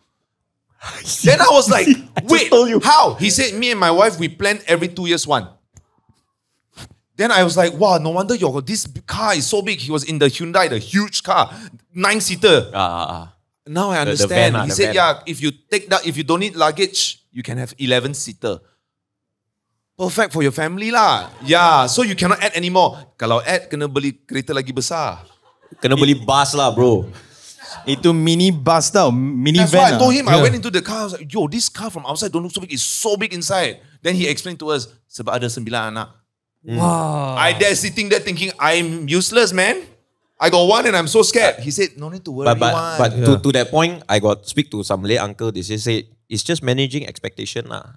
Then I was like, wait, how? He said, me and my wife, we plan every 2 years one. Then I was like, wow, no wonder this car is so big. He was in the Hyundai, the huge car, 9-seater. Now I understand. Van, he said, van. yeah, if you take that, if you don't need luggage, you can have 11-seater. Perfect for your family lah. Yeah, so you cannot add anymore. Kalau add, kena beli kereta lagi besar. Kena beli bus lah, bro. Itu mini bus tau, mini That's van. why I told him, I went into the car, I was like, yo, this car from outside don't look so big, it's so big inside. Then he explained to us, sebab ada 9 anak. Wow. I there sitting there thinking, I'm useless, man. I got 1 and I'm so scared. He said, no need to worry. But to that point, I got speak to some Malay uncle. They say it's just managing expectation lah.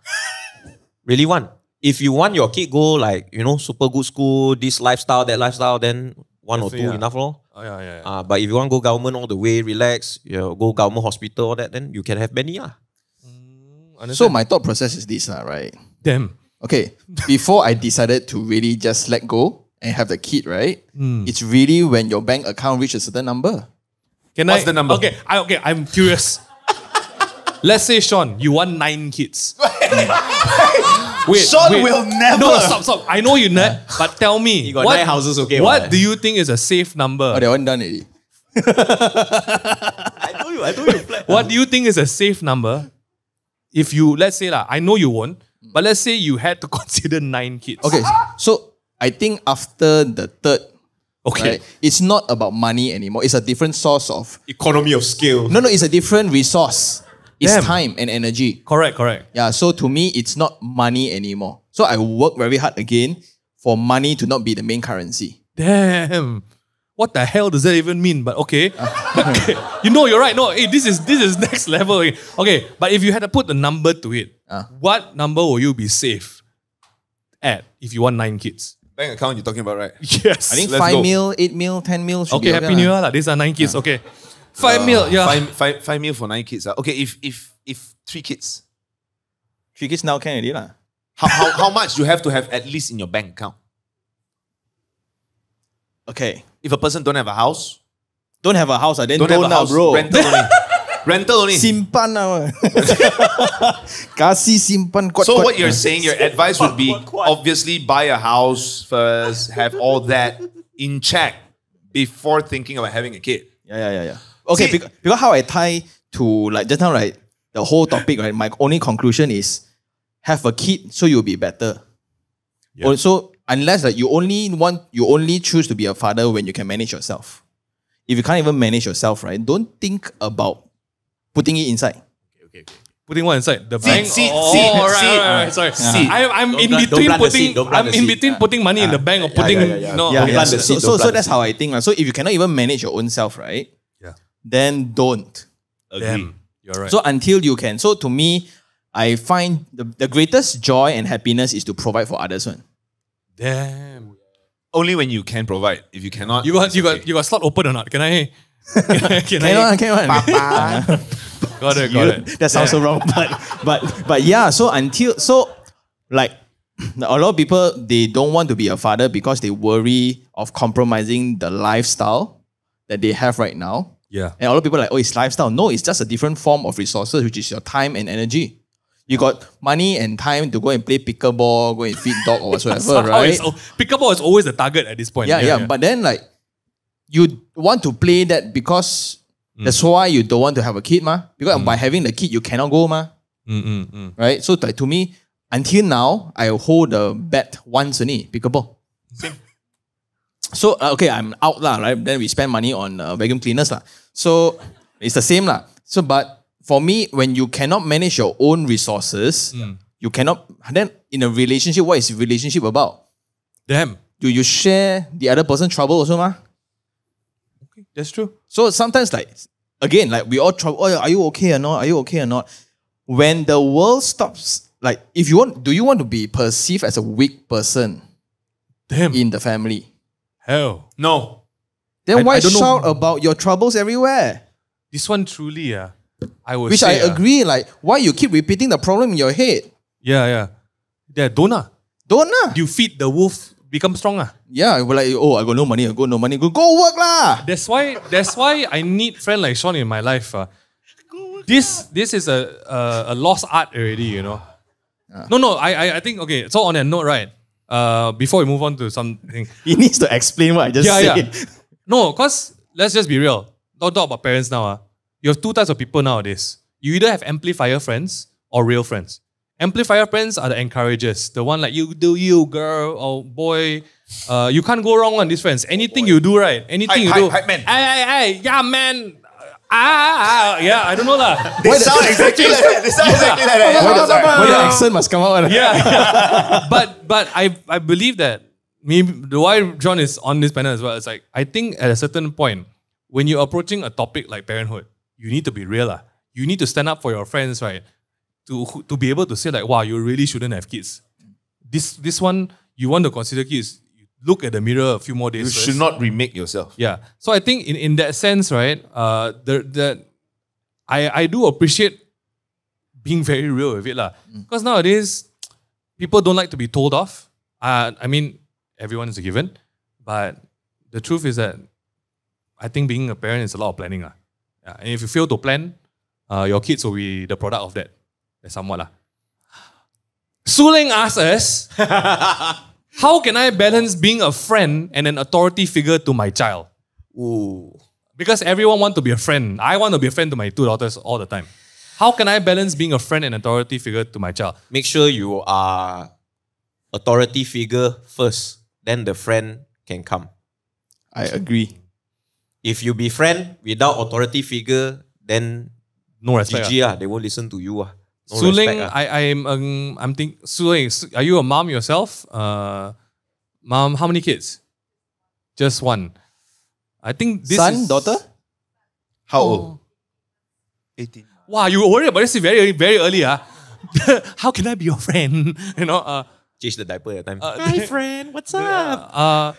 Really want. If you want your kid go like, you know, super good school, this lifestyle, that lifestyle, then 1 or 2 enough lor. But if you want to go government all the way, relax, you know, go government hospital, all that, then you can have many lah. So my thought process is this, right? Damn. Okay, before I decided to really just let go and have the kid, right? It's really when your bank account reaches a certain number. What's the number? Okay, I'm curious. Let's say, Sean, you want 9 kids. Wait, Sean will never. No, stop. I know you not, but tell me. You got 9 houses, okay? What do you think is a safe number? Oh, that one done already. I told you. What do you think is a safe number? If you, let's say, I know you won't, but let's say you had to consider 9 kids. Okay, so I think after the 3rd, Okay. right, it's not about money anymore. It's a different source of... Economy of scale. No, it's a different resource. It's Damn. time and energy. Correct. Yeah, so to me, it's not money anymore. So I work very hard again for money to not be the main currency. Damn. What the hell does that even mean? But okay. Okay. You know, you're right. No, hey, this is next level. Okay, but if you had to put a number to it, what number will you be safe at if you want 9 kids? Bank account you're talking about, right? Yes. I think Let's 5 go. mil, 8 mil, 10 mil should Okay, be Happy New Year. These are 9 kids. Okay. 5 mil, yeah. Five mil for 9 kids. Okay, if 3 kids, 3 kids now can already lah. how much you have to have at least in your bank account? Okay. If a person don't have a house, Don't have a house, then don't have a house, bro. rental only. Rental only. Simpan lah. Kasih simpan kuat. So what you're saying, your advice would be obviously buy a house first, have all that in check before thinking about having a kid. Yeah. Okay, See- because how I tie to like just now, right? The whole topic, right? My only conclusion is have a kid so you'll be better. Yeah. Also, unless like you only choose to be a father when you can manage yourself. If you can't even manage yourself, right? Don't think about putting it inside. Okay. Putting one inside the bank. see, right. Sorry. See. I'm in Don't between plant the putting. seed, don't plant I'm the in seed. between putting money in the bank or putting. No. Yeah, Don't plant the seed, So don't plant that's the how I think. So if you cannot even manage your own self, right? Yeah. Then don't. Agree. Damn. You're right. So until you can. So to me, I find the greatest joy and happiness is to provide for others. One. Damn. Only when you can provide. If you cannot, You got it's okay. slot open or not? Can I? Can Can Papa. Got it. That sounds so wrong. But yeah, so like a lot of people, they don't want to be a father because they worry of compromising the lifestyle that they have right now. Yeah. And a lot of people are like, oh, it's lifestyle. No, it's just a different form of resources, which is your time and energy. You got money and time to go and play pickleball, go and feed dog or whatsoever, right? Pickleball is always the target at this point. Yeah. But then like, you want to play that because that's why you don't want to have a kid, ma. Because by having the kid, you cannot go, ma. Right? So like, to me, until now, I hold the bet once only, pickleball. Same. So, okay, I'm out lah, right? Then we spend money on vacuum cleaners lah. So, it's the same lah. So, but for me, when you cannot manage your own resources, you cannot, then in a relationship, what is relationship about? Damn. Do you share the other person's trouble also, ma? Okay, that's true. So sometimes like, again, like we all trouble, oh, are you okay or not? Are you okay or not? When the world stops, like if you want, do you want to be perceived as a weak person Damn. in the family? Hell. No. Then why I don't know. shout about your troubles everywhere? This one truly, I would Which say. I agree, like why you keep repeating the problem in your head? Yeah. Don't Don't lah. you feed the wolf become stronger. Yeah, we're like, oh, I got no money, go work lah. That's why I need friend like Sean in my life. This is a lost art already, you know. No, I think okay. So on that note, right? Before we move on to something, He needs to explain what I just said. Yeah. No, cause let's just be real. Don't talk about parents now. You have 2 types of people nowadays. You either have amplifier friends or real friends. Amplifier friends are the encouragers. The one like, you do you, girl or boy. You can't go wrong on these friends. Anything you do, right? Anything you do. Hype man. Hey, yeah, man. Yeah, I don't know lah. They sound exactly like that. Why the accent must come out? Yeah. But I believe that why John is on this panel as well. It's like, I think at a certain point, when you're approaching a topic like parenthood, you need to be real. You need to stand up for your friends, right? To be able to say like, wow, you really shouldn't have kids. This one, you want to consider kids, you look at the mirror a few more days You first. should not remake yourself. Yeah. So I think in that sense, right, I do appreciate being very real with it. Because nowadays, people don't like to be told off. I mean, everyone is a given. But the truth is that I think being a parent is a lot of planning. Yeah. And if you fail to plan, your kids will be the product of that. That's somewhat. Suling asks us, how can I balance being a friend and an authority figure to my child? Ooh. Because everyone wants to be a friend. I want to be a friend to my 2 daughters all the time. How can I balance being a friend and authority figure to my child? Make sure you are authority figure first, then the friend can come. I agree. If you be friend without authority figure, then No respect. GG, they won't listen to you. No Suling, respect, I'm thinking, Suling, are you a mom yourself? Mom, how many kids? Just 1. I think this Son, is... daughter? How old? 18. Wow, you were worried about this very, very early. How can I be your friend? Change the diaper at the time. Hi friend, what's up?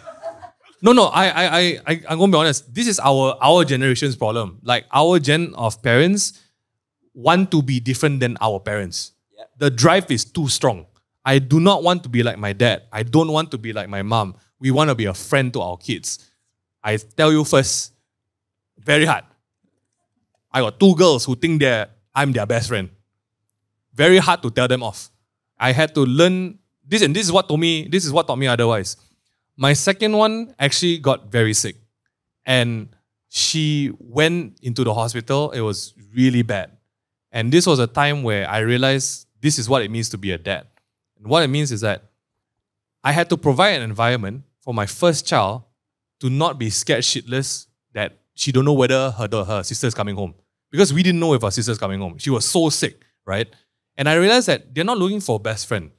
No. I'm gonna be honest. This is our generation's problem. Like our gen of parents want to be different than our parents. Yep. The drive is too strong. I do not want to be like my dad. I don't want to be like my mom. We want to be a friend to our kids. I tell you first, very hard. I got 2 girls who think I'm their best friend. Very hard to tell them off. I had to learn this, and this is what taught me otherwise. My second one actually got very sick. And she went into the hospital. It was really bad. And this was a time where I realized this is what it means to be a dad. And what it means is that I had to provide an environment for my first child to not be scared shitless that she don't know whether her sister's coming home. Because we didn't know if her sister's coming home. She was so sick, right? And I realized that they're not looking for a best friend.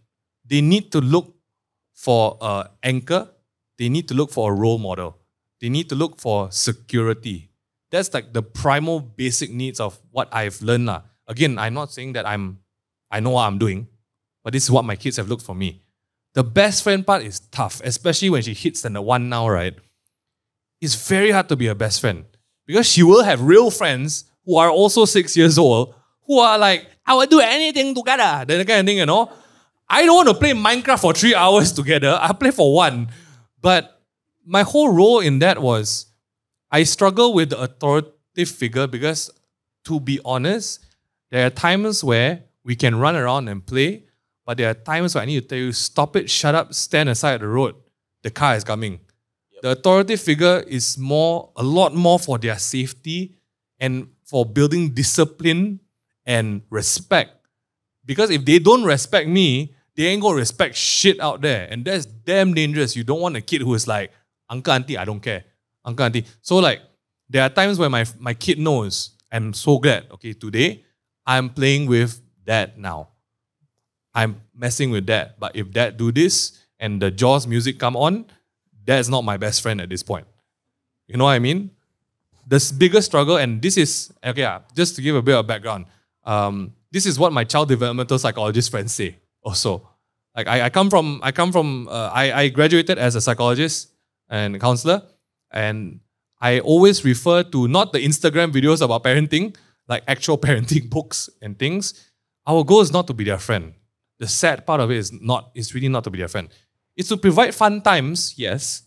They need to look for an anchor. They need to look for a role model. They need to look for security. That's like the primal basic needs of what I've learned. Again, I'm not saying that I know what I'm doing, but this is what my kids have looked for me. The best friend part is tough, especially when she hits the 1 now, right? It's very hard to be a best friend because she will have real friends who are also 6 years old who are like, I will do anything together. That kind of thing, you know? I don't want to play Minecraft for 3 hours together. I play for 1. But my whole role in that was I struggle with the authoritative figure because, to be honest, there are times where we can run around and play, but there are times where I need to tell you, stop it, shut up, stand aside the road. The car is coming. Yep. The authoritative figure is a lot more for their safety and for building discipline and respect. Because if they don't respect me, they ain't gonna respect shit out there. And that's damn dangerous. You don't want a kid who is like, uncle, auntie, I don't care. Uncle, auntie. So like, there are times where my kid knows, I'm so glad, okay, today, I'm playing with dad now. I'm messing with dad. But if dad do this and the Jaws music come on, dad's not my best friend at this point. You know what I mean? The biggest struggle, and this is, okay, just to give a bit of background, this is what my child developmental psychologist friends say also. Like I graduated as a psychologist and counselor, and I always refer to not the Instagram videos about parenting, like actual parenting books and things. Our goal is not to be their friend. The sad part of it is really not to be their friend. It's to provide fun times, yes,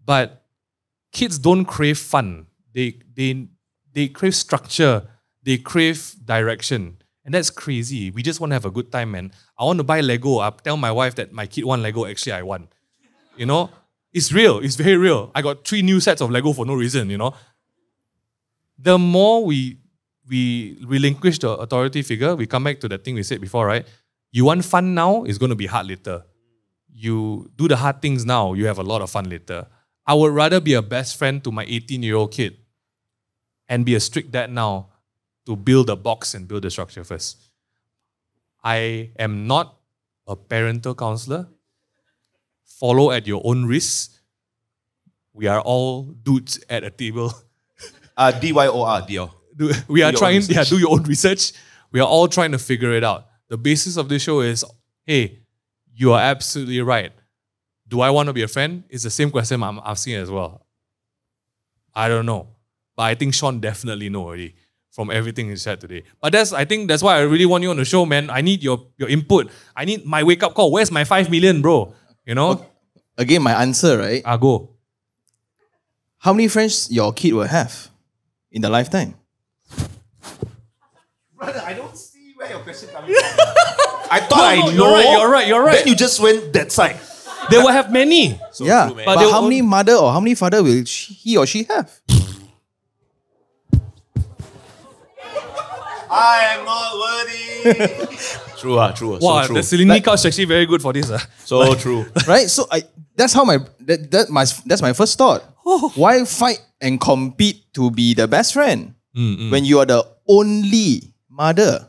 but kids don't crave fun. They crave structure. They crave direction. And that's crazy. We just want to have a good time, man. I want to buy Lego. I tell my wife that my kid want Lego. Actually, I want. You know? It's real. It's very real. I got 3 new sets of Lego for no reason, you know? The more we relinquish the authority figure, we come back to the thing we said before, right? You want fun now, it's going to be hard later. You do the hard things now, you have a lot of fun later. I would rather be a best friend to my 18-year-old kid and be a strict dad now to build a box and build the structure first. I am not a parental counselor. Follow at your own risk. We are all dudes at a table. DYOR, deal. We are trying, do your own research. We are all trying to figure it out. The basis of this show is, hey, you are absolutely right. Do I want to be a friend? It's the same question I'm asking as well. I don't know. But I think Sean definitely knows already from everything he said today. But I think that's why I really want you on the show, man. I need your input. I need my wake-up call. Where's my 5 million, bro? You know? Again, my answer, right? Go. How many friends your kid will have in the lifetime? Brother, I don't see where your question coming from. I thought I know. You're right. Then you just went that side. They will have many. So yeah, true, but how many mother or how many father will he or she have? I am not worthy. True. Wow, So true. the Selini couch is actually very good for this. So true. Right? So that's how that's my first thought. Why fight and compete to be the best friend when you are the only mother?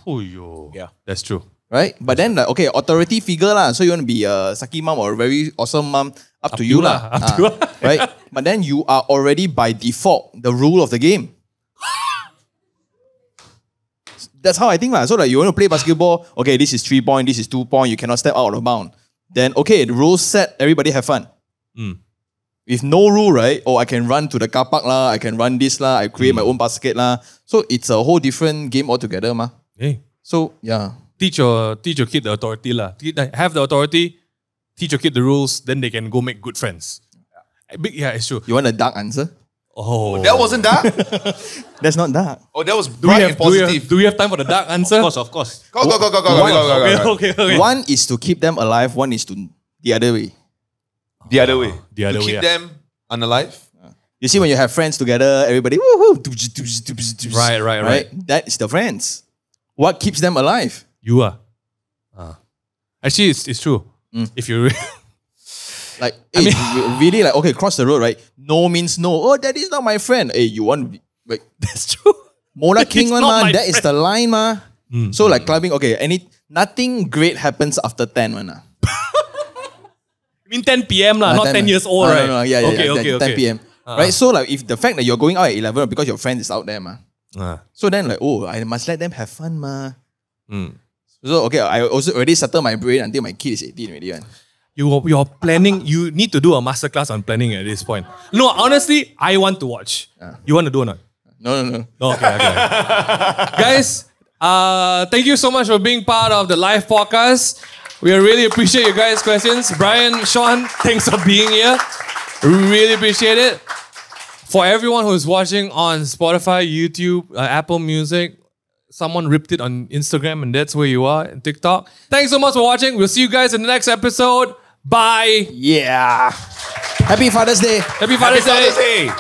Yeah, that's true. Right? But then, like, okay, authority figure lah. So you want to be a sucky mom or a very awesome mom, up to you lah. Right? But then you are already by default the rule of the game. That's how I think lah. So like you want to play basketball, okay, this is 3 point, this is 2 point, you cannot step out of bound. Then okay, the rules set, everybody have fun. With no rule, right? Oh, I can run to the car park lah. I can run this lah. I create my own basket lah. So it's a whole different game altogether, ma. Hey. So yeah. Teach your kid the authority lah. Have the authority, teach your kid the rules, then they can go make good friends. Yeah, it's true. You want a dark answer? Oh. That wasn't dark. That's not dark. Oh, that was bright and positive. Do we have time for the dark answer? Of course. Go. Okay. One is to keep them alive. One is to the other way. The other way. The other to way, keep yeah. them unalive. You see when you have friends together, everybody woohoo. Right. That is the friends. What keeps them alive? You are. Actually, it's true. If you Like, really like, okay, cross the road, right? No means no. Oh, that is not my friend. Hey, you want to be, like, that's true. Mola King It's one, not ma. my That is the line, ma. So like clubbing, okay, nothing great happens after 10, man. I mean 10 p.m. lah, not 10 years old, right? No, yeah, Okay. 10 p.m. Right? So like, if the fact that you're going out at 11 because your friend is out there, ma. So then like, oh, I must let them have fun, ma. So okay, I also already settled my brain until my kid is 18 already, man. You're planning, you need to do a masterclass on planning at this point. No, honestly, I want to watch. You want to do or not? No. Okay. Guys, thank you so much for being part of the live podcast. We really appreciate you guys' questions. Bryan, Sean, thanks for being here. Really appreciate it. For everyone who's watching on Spotify, YouTube, Apple Music, someone ripped it on Instagram and that's where you are, and TikTok. Thanks so much for watching. We'll see you guys in the next episode. Bye. Yeah. Happy Father's Day. Happy Father's Day. Day.